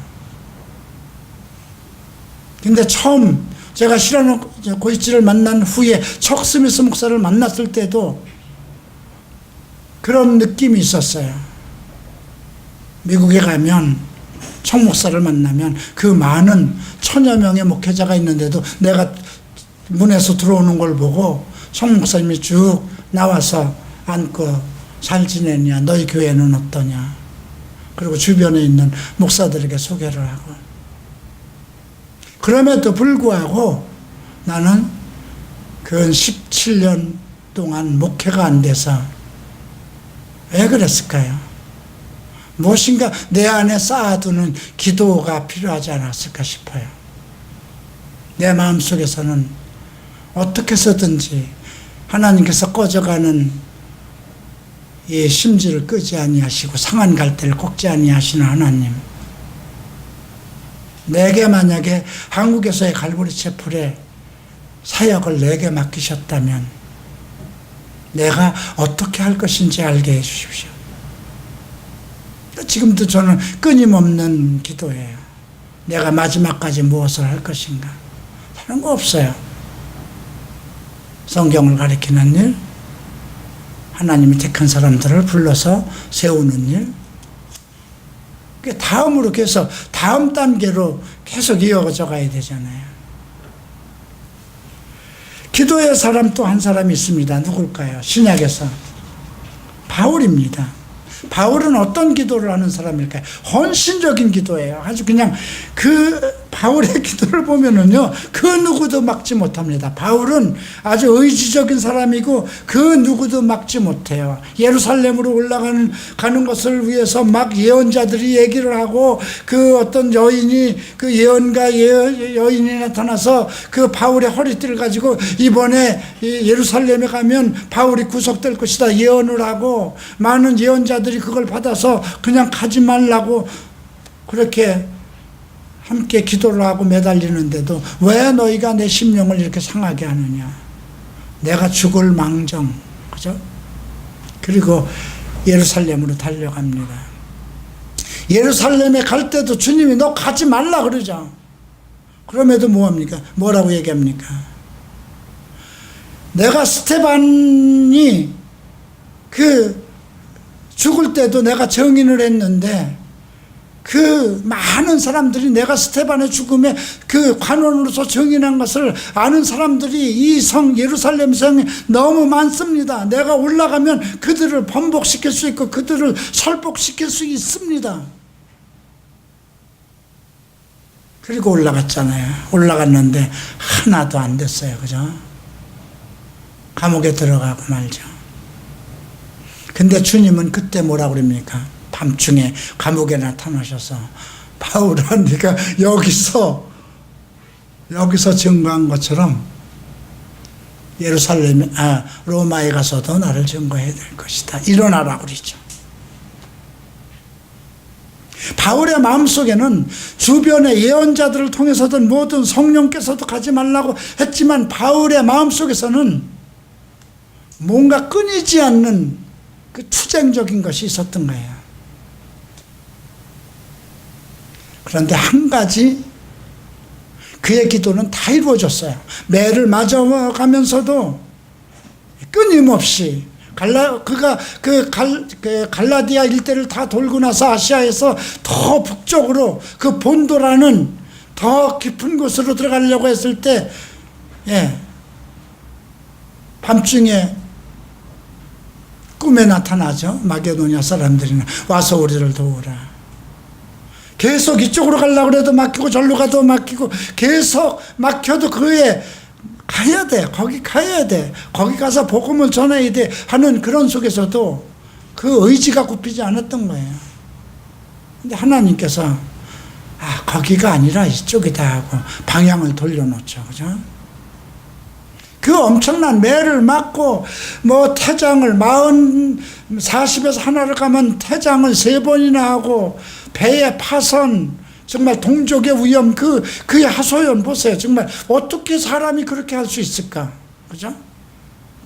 A: 근데 처음 제가 시라노 고이치를 만난 후에 척 스미스 목사를 만났을 때도 그런 느낌이 있었어요. 미국에 가면 척 목사를 만나면 그 많은 1000여 명의 목회자가 있는데도 내가 문에서 들어오는 걸 보고 척 목사님이 쭉 나와서 앉고 잘 지내냐, 너희 교회는 어떠냐, 그리고 주변에 있는 목사들에게 소개를 하고. 그럼에도 불구하고 나는 그 17년 동안 목회가 안 돼서 왜 그랬을까요? 무엇인가 내 안에 쌓아두는 기도가 필요하지 않았을까 싶어요. 내 마음속에서는 어떻게 해서든지 하나님께서 꺼져가는 이 심지를 끄지 아니하시고 상한 갈대를 꺾지 아니하시는 하나님, 내게 만약에 한국에서의 갈보리 채플의 사역을 내게 맡기셨다면 내가 어떻게 할 것인지 알게 해주십시오. 지금도 저는 끊임없는 기도예요. 내가 마지막까지 무엇을 할 것인가. 다른 거 없어요. 성경을 가리키는 일, 하나님이 택한 사람들을 불러서 세우는 일, 다음으로 계속 다음 단계로 계속 이어져 가야 되잖아요. 기도의 사람 또 한 사람이 있습니다. 누굴까요? 신약에서 바울입니다. 바울은 어떤 기도를 하는 사람일까요? 헌신적인 기도예요. 아주 그냥 그 바울의 기도를 보면은요, 그 누구도 막지 못합니다. 바울은 아주 의지적인 사람이고 그 누구도 막지 못해요. 예루살렘으로 가는 것을 위해서 막 예언자들이 얘기를 하고, 그 어떤 여인이, 그 예언가 여인이 나타나서 그 바울의 허리띠를 가지고 이번에 예루살렘에 가면 바울이 구속될 것이다 예언을 하고, 많은 예언자들이 그걸 받아서 그냥 가지 말라고 그렇게 함께 기도를 하고 매달리는데도 왜 너희가 내 심령을 이렇게 상하게 하느냐, 내가 죽을 망정, 그죠? 그리고 예루살렘으로 달려갑니다. 예루살렘에 갈 때도 주님이 너 가지 말라 그러죠. 그럼에도 뭐합니까? 뭐라고 얘기합니까? 내가 스테반이 그 죽을 때도 내가 증인을 했는데, 그 많은 사람들이 내가 스테반의 죽음에 그 관원으로서 증인한 것을 아는 사람들이 이 성 예루살렘 성에 너무 많습니다. 내가 올라가면 그들을 번복시킬 수 있고 그들을 설복시킬 수 있습니다. 그리고 올라갔잖아요. 올라갔는데 하나도 안 됐어요. 그죠? 감옥에 들어가고 말죠. 근데 주님은 그때 뭐라고 그럽니까? 밤중에 감옥에 나타나셔서 바울아, 네가 여기서 증거한 것처럼 로마에 가서도 나를 증거해야 될 것이다. 일어나라고 그러죠. 바울의 마음속에는 주변의 예언자들을 통해서든 모든 성령께서도 가지 말라고 했지만 바울의 마음속에서는 뭔가 끊이지 않는 그 투쟁적인 것이 있었던 거예요. 그런데 한 가지 그의 기도는 다 이루어졌어요. 매를 맞아가면서도 끊임없이 그가 갈라디아 일대를 다 돌고 나서 아시아에서 더 북쪽으로 그 본도라는 더 깊은 곳으로 들어가려고 했을 때, 밤중에 꿈에 나타나죠. 마게도냐 사람들이 와서 우리를 도우라. 계속 이쪽으로 가려고 해도 막히고 절로 가도 막히고 계속 막혀도 그에 가야 돼. 거기 가야 돼. 거기 가서 복음을 전해야 돼 하는 그런 속에서도 그 의지가 굽히지 않았던 거예요. 근데 하나님께서 거기가 아니라 이쪽이다 하고 방향을 돌려놓죠. 그죠? 그 엄청난 매를 맞고 뭐 태장을 40에서 하나를 가면 태장을 3번이나 하고 배에 파선, 정말 동족의 위험, 그의 하소연 보세요. 정말 어떻게 사람이 그렇게 할 수 있을까? 그죠?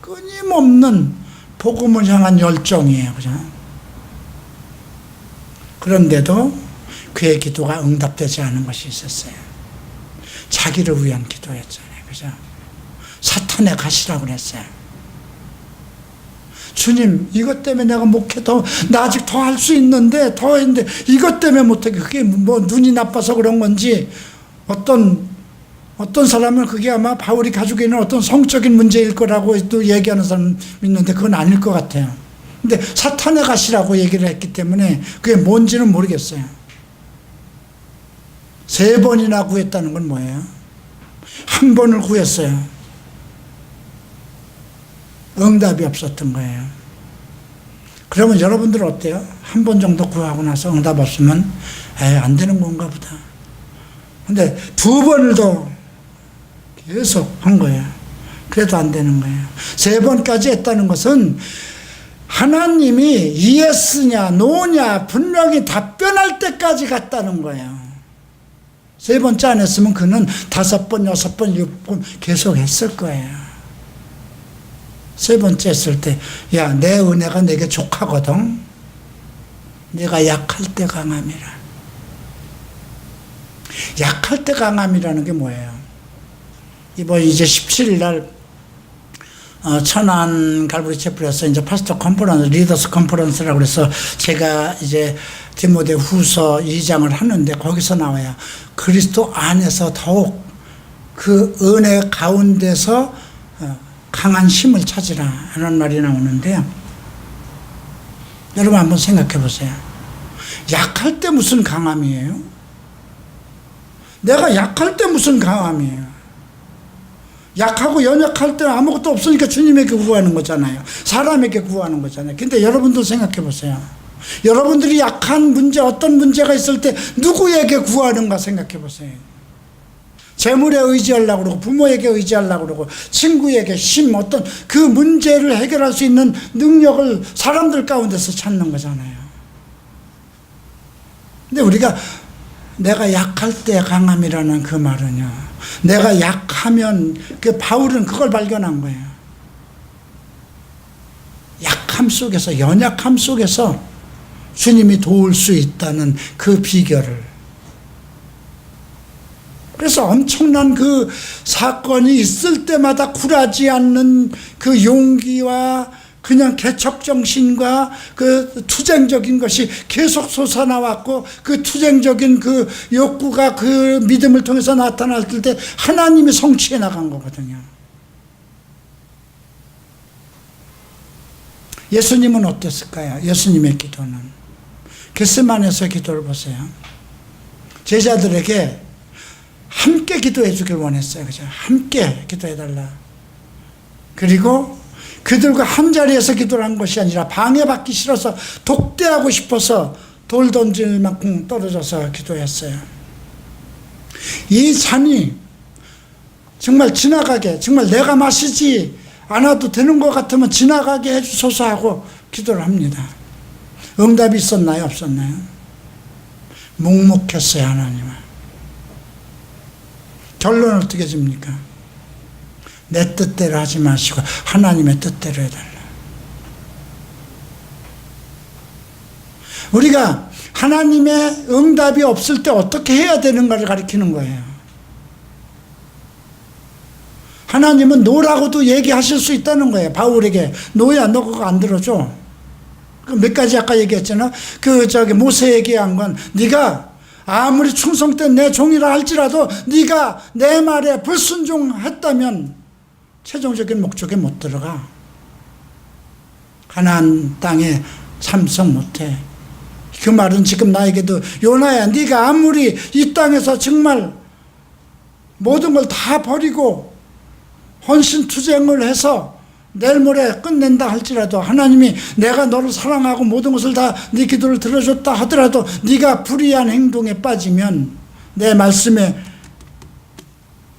A: 끊임없는 복음을 향한 열정이에요. 그죠? 그런데도 그의 기도가 응답되지 않은 것이 있었어요. 자기를 위한 기도였잖아요. 그죠? 사탄의 가시라고 그랬어요. 주님, 이것 때문에 내가 목회 나 아직 더 할 수 있는데, 더 했는데, 이것 때문에 못하게, 그게 뭐 눈이 나빠서 그런 건지, 어떤 사람은 그게 아마 바울이 가지고 있는 어떤 성적인 문제일 거라고 또 얘기하는 사람 있는데, 그건 아닐 것 같아요. 근데 사탄의 가시라고 얘기를 했기 때문에, 그게 뭔지는 모르겠어요. 3번이나 구했다는 건 뭐예요? 1번을 구했어요. 응답이 없었던 거예요. 그러면 여러분들 어때요? 1번 정도 구하고 나서 응답 없으면 안 되는 건가 보다. 근데 2번을 더 계속 한 거예요. 그래도 안 되는 거예요. 3번까지 했다는 것은 하나님이 예스냐 노냐 분명히 답변할 때까지 갔다는 거예요. 3번째 안 했으면 그는 5번, 6번, 6번 계속 했을 거예요. 3번째 했을 때, 야, 내 은혜가 내게 족하거든. 내가 약할 때 강함이라. 약할 때 강함이라는 게 뭐예요? 이번 이제 17일 날 천안 갈보리 채플에서 이제 파스터 컨퍼런스, 리더스 컨퍼런스라고 그래서 제가 이제 디모데 후서 2장을 하는데 거기서 나와요. 그리스도 안에서 더욱 그 은혜 가운데서 강한 힘을 찾으라 하는 말이 나오는데요. 여러분 한번 생각해 보세요. 약할 때 무슨 강함이에요? 내가 약할 때 무슨 강함이에요? 약하고 연약할 때 아무것도 없으니까 주님에게 구하는 거잖아요. 사람에게 구하는 거잖아요. 근데 여러분도 생각해 보세요. 여러분들이 약한 문제, 어떤 문제가 있을 때 누구에게 구하는가 생각해 보세요. 재물에 의지하려고 그러고, 부모에게 의지하려고 그러고, 친구에게 힘, 어떤 그 문제를 해결할 수 있는 능력을 사람들 가운데서 찾는 거잖아요. 근데 우리가 내가 약할 때 강함이라는 그 말은요, 내가 약하면, 그 바울은 그걸 발견한 거예요. 약함 속에서, 연약함 속에서 주님이 도울 수 있다는 그 비결을. 그래서 엄청난 그 사건이 있을 때마다 굴하지 않는 그 용기와 그냥 개척정신과 그 투쟁적인 것이 계속 솟아나왔고, 그 투쟁적인 그 욕구가 그 믿음을 통해서 나타날 때 하나님이 성취해 나간 거거든요. 예수님은 어땠을까요? 예수님의 기도는 겟세마네에서 기도를 보세요. 제자들에게 함께 기도해 주길 원했어요. 그죠? 함께 기도해 달라. 그리고 그들과 한 자리에서 기도를 한 것이 아니라 방해받기 싫어서 독대하고 싶어서 돌 던질 만큼 떨어져서 기도했어요. 이 잔이 정말 지나가게, 정말 내가 마시지 않아도 되는 것 같으면 지나가게 해주소서 하고 기도를 합니다. 응답이 있었나요? 없었나요? 묵묵했어요. 하나님은. 결론은 어떻게 집니까? 내 뜻대로 하지 마시고 하나님의 뜻대로 해달라. 우리가 하나님의 응답이 없을 때 어떻게 해야 되는가를 가르치는 거예요. 하나님은 노라고도 얘기하실 수 있다는 거예요. 바울에게 노야 너 그거 안 들어줘. 몇 가지 아까 얘기했잖아. 모세 얘기한 건 네가 아무리 충성된 내 종이라 할지라도 네가 내 말에 불순종했다면 최종적인 목적에 못 들어가. 가나안 땅에 참석 못해. 그 말은 지금 나에게도 요나야, 네가 아무리 이 땅에서 정말 모든 걸 다 버리고 헌신투쟁을 해서 내일 모레 끝낸다 할지라도 하나님이 내가 너를 사랑하고 모든 것을 다 네 기도를 들어줬다 하더라도 네가 불의한 행동에 빠지면, 내 말씀에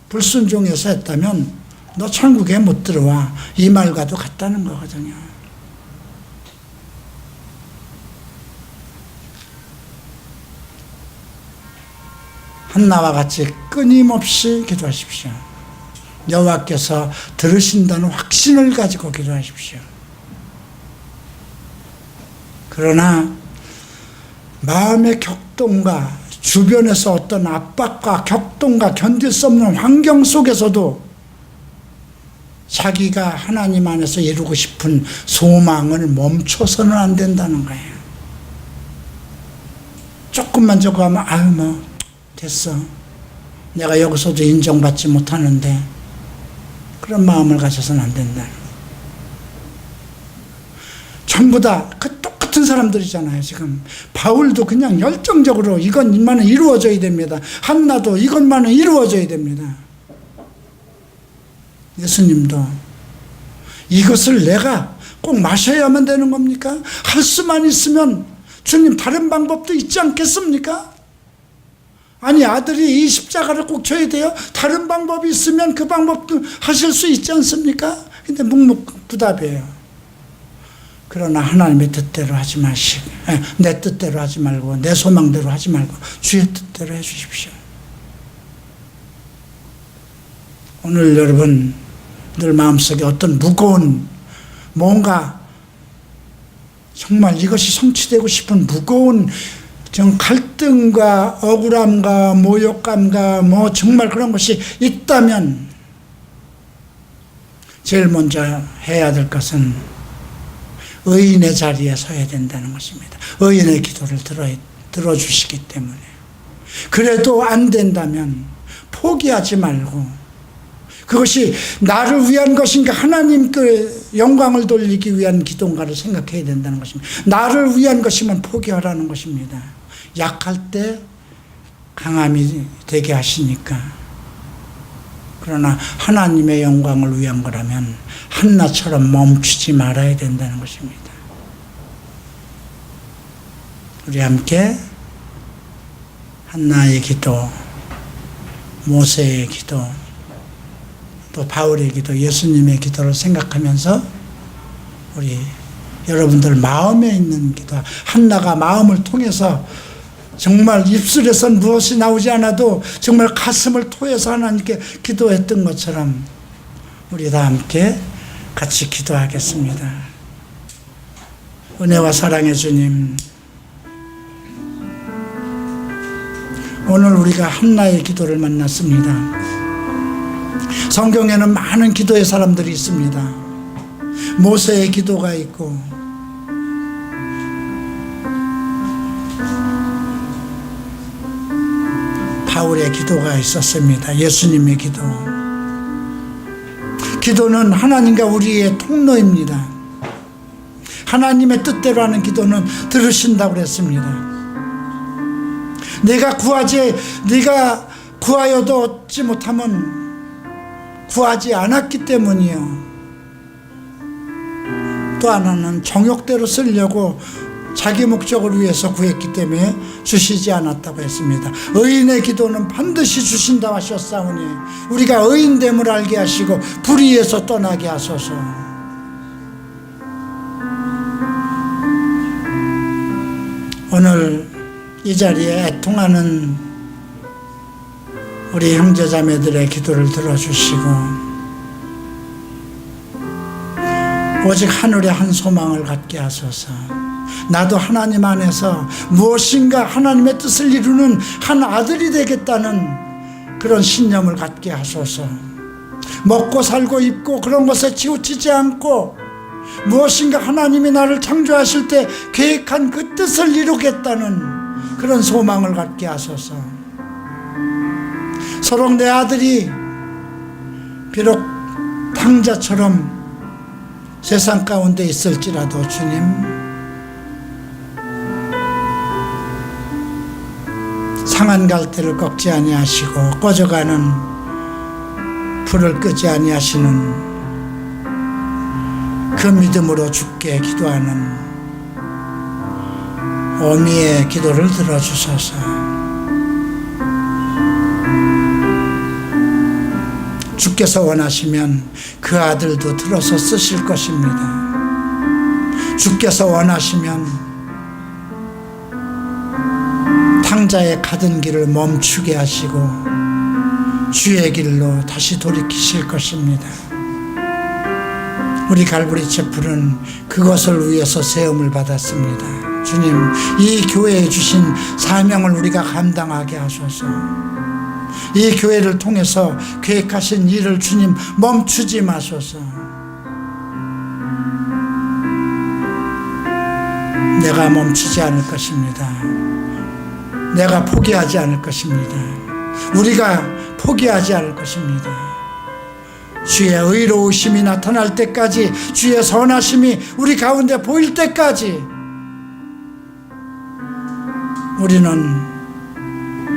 A: 불순종해서 했다면 너 천국에 못 들어와. 이 말과도 같다는 거거든요. 한나와 같이 끊임없이 기도하십시오. 여호와께서 들으신다는 확신을 가지고 기도하십시오. 그러나 마음의 격동과 주변에서 어떤 압박과 격동과 견딜 수 없는 환경 속에서도 자기가 하나님 안에서 이루고 싶은 소망을 멈춰서는 안 된다는 거예요. 조금만 저거 하면 아유 뭐 됐어. 내가 여기서도 인정받지 못하는데, 그런 마음을 가져서는 안 된다. 전부 다 그 똑같은 사람들이잖아요. 지금 바울도 그냥 열정적으로 이것만은 이루어져야 됩니다. 한나도 이것만은 이루어져야 됩니다. 예수님도 이것을 내가 꼭 마셔야만 되는 겁니까? 할 수만 있으면 주님 다른 방법도 있지 않겠습니까? 아니 아들이 이 십자가를 꼭 져야 돼요? 다른 방법이 있으면 그 방법도 하실 수 있지 않습니까? 근데 묵묵부답이에요. 그러나 하나님의 뜻대로 하지 마시고, 내 뜻대로 하지 말고 내 소망대로 하지 말고 주의 뜻대로 해주십시오. 오늘 여러분 늘 마음속에 어떤 무거운 뭔가 정말 이것이 성취되고 싶은 무거운 좀 갈등과 억울함과 모욕감과 뭐 정말 그런 것이 있다면 제일 먼저 해야 될 것은 의인의 자리에 서야 된다는 것입니다. 의인의 기도를 들어주시기 때문에. 그래도 안 된다면 포기하지 말고, 그것이 나를 위한 것인가 하나님 그 영광을 돌리기 위한 기도인가를 생각해야 된다는 것입니다. 나를 위한 것이면 포기하라는 것입니다. 약할 때 강함이 되게 하시니까. 그러나 하나님의 영광을 위한 거라면 한나처럼 멈추지 말아야 된다는 것입니다. 우리 함께 한나의 기도, 모세의 기도, 또 바울의 기도, 예수님의 기도를 생각하면서 우리 여러분들 마음에 있는 기도, 한나가 마음을 통해서 정말 입술에선 무엇이 나오지 않아도 정말 가슴을 토해서 하나님께 기도했던 것처럼 우리 다 함께 같이 기도하겠습니다. 은혜와 사랑의 주님, 오늘 우리가 한나의 기도를 만났습니다. 성경에는 많은 기도의 사람들이 있습니다. 모세의 기도가 있고, 바울의 기도가 있었습니다. 예수님의 기도. 기도는 하나님과 우리의 통로입니다. 하나님의 뜻대로 하는 기도는 들으신다고 그랬습니다. 네가 구하여도 얻지 못하면 구하지 않았기 때문이요. 또 하나는 정욕대로 쓰려고 자기 목적을 위해서 구했기 때문에 주시지 않았다고 했습니다. 의인의 기도는 반드시 주신다 하셨사오니 우리가 의인됨을 알게 하시고 불의에서 떠나게 하소서. 오늘 이 자리에 애통하는 우리 형제자매들의 기도를 들어주시고 오직 하늘에 한 소망을 갖게 하소서. 나도 하나님 안에서 무엇인가 하나님의 뜻을 이루는 한 아들이 되겠다는 그런 신념을 갖게 하소서. 먹고 살고 입고 그런 것에 치우치지 않고 무엇인가 하나님이 나를 창조하실 때 계획한 그 뜻을 이루겠다는 그런 소망을 갖게 하소서. 서로 내 아들이 비록 탕자처럼 세상 가운데 있을지라도 주님, 상한 갈대를 꺾지 아니하시고 꺼져가는 불을 끄지 아니하시는 그 믿음으로 주께 기도하는 어미의 기도를 들어주소서. 주께서 원하시면 그 아들도 들어서 쓰실 것입니다. 주께서 원하시면 탕자의 가던 길을 멈추게 하시고 주의 길로 다시 돌이키실 것입니다. 우리 갈보리 채플은 그것을 위해서 세움을 받았습니다. 주님, 이 교회에 주신 사명을 우리가 감당하게 하소서. 이 교회를 통해서 계획하신 일을 주님 멈추지 마소서. 내가 멈추지 않을 것입니다. 내가 포기하지 않을 것입니다. 우리가 포기하지 않을 것입니다. 주의 의로우심이 나타날 때까지, 주의 선하심이 우리 가운데 보일 때까지 우리는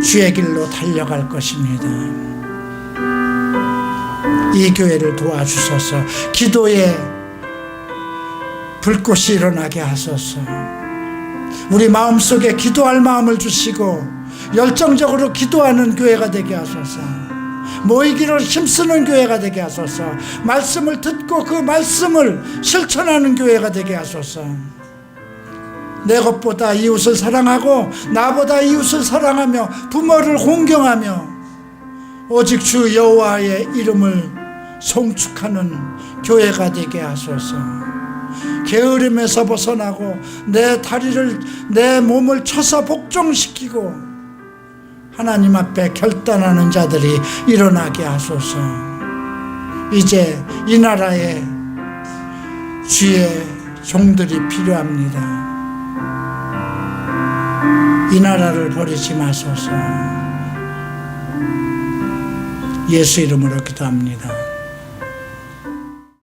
A: 주의 길로 달려갈 것입니다. 이 교회를 도와주소서. 기도에 불꽃이 일어나게 하소서. 우리 마음속에 기도할 마음을 주시고 열정적으로 기도하는 교회가 되게 하소서. 모이기를 힘쓰는 교회가 되게 하소서. 말씀을 듣고 그 말씀을 실천하는 교회가 되게 하소서. 내 것보다 이웃을 사랑하고 나보다 이웃을 사랑하며 부모를 공경하며 오직 주 여호와의 이름을 송축하는 교회가 되게 하소서. 게으름에서 벗어나고 내 몸을 쳐서 복종시키고 하나님 앞에 결단하는 자들이 일어나게 하소서. 이제 이 나라에 주의 종들이 필요합니다. 이 나라를 버리지 마소서. 예수 이름으로 기도합니다.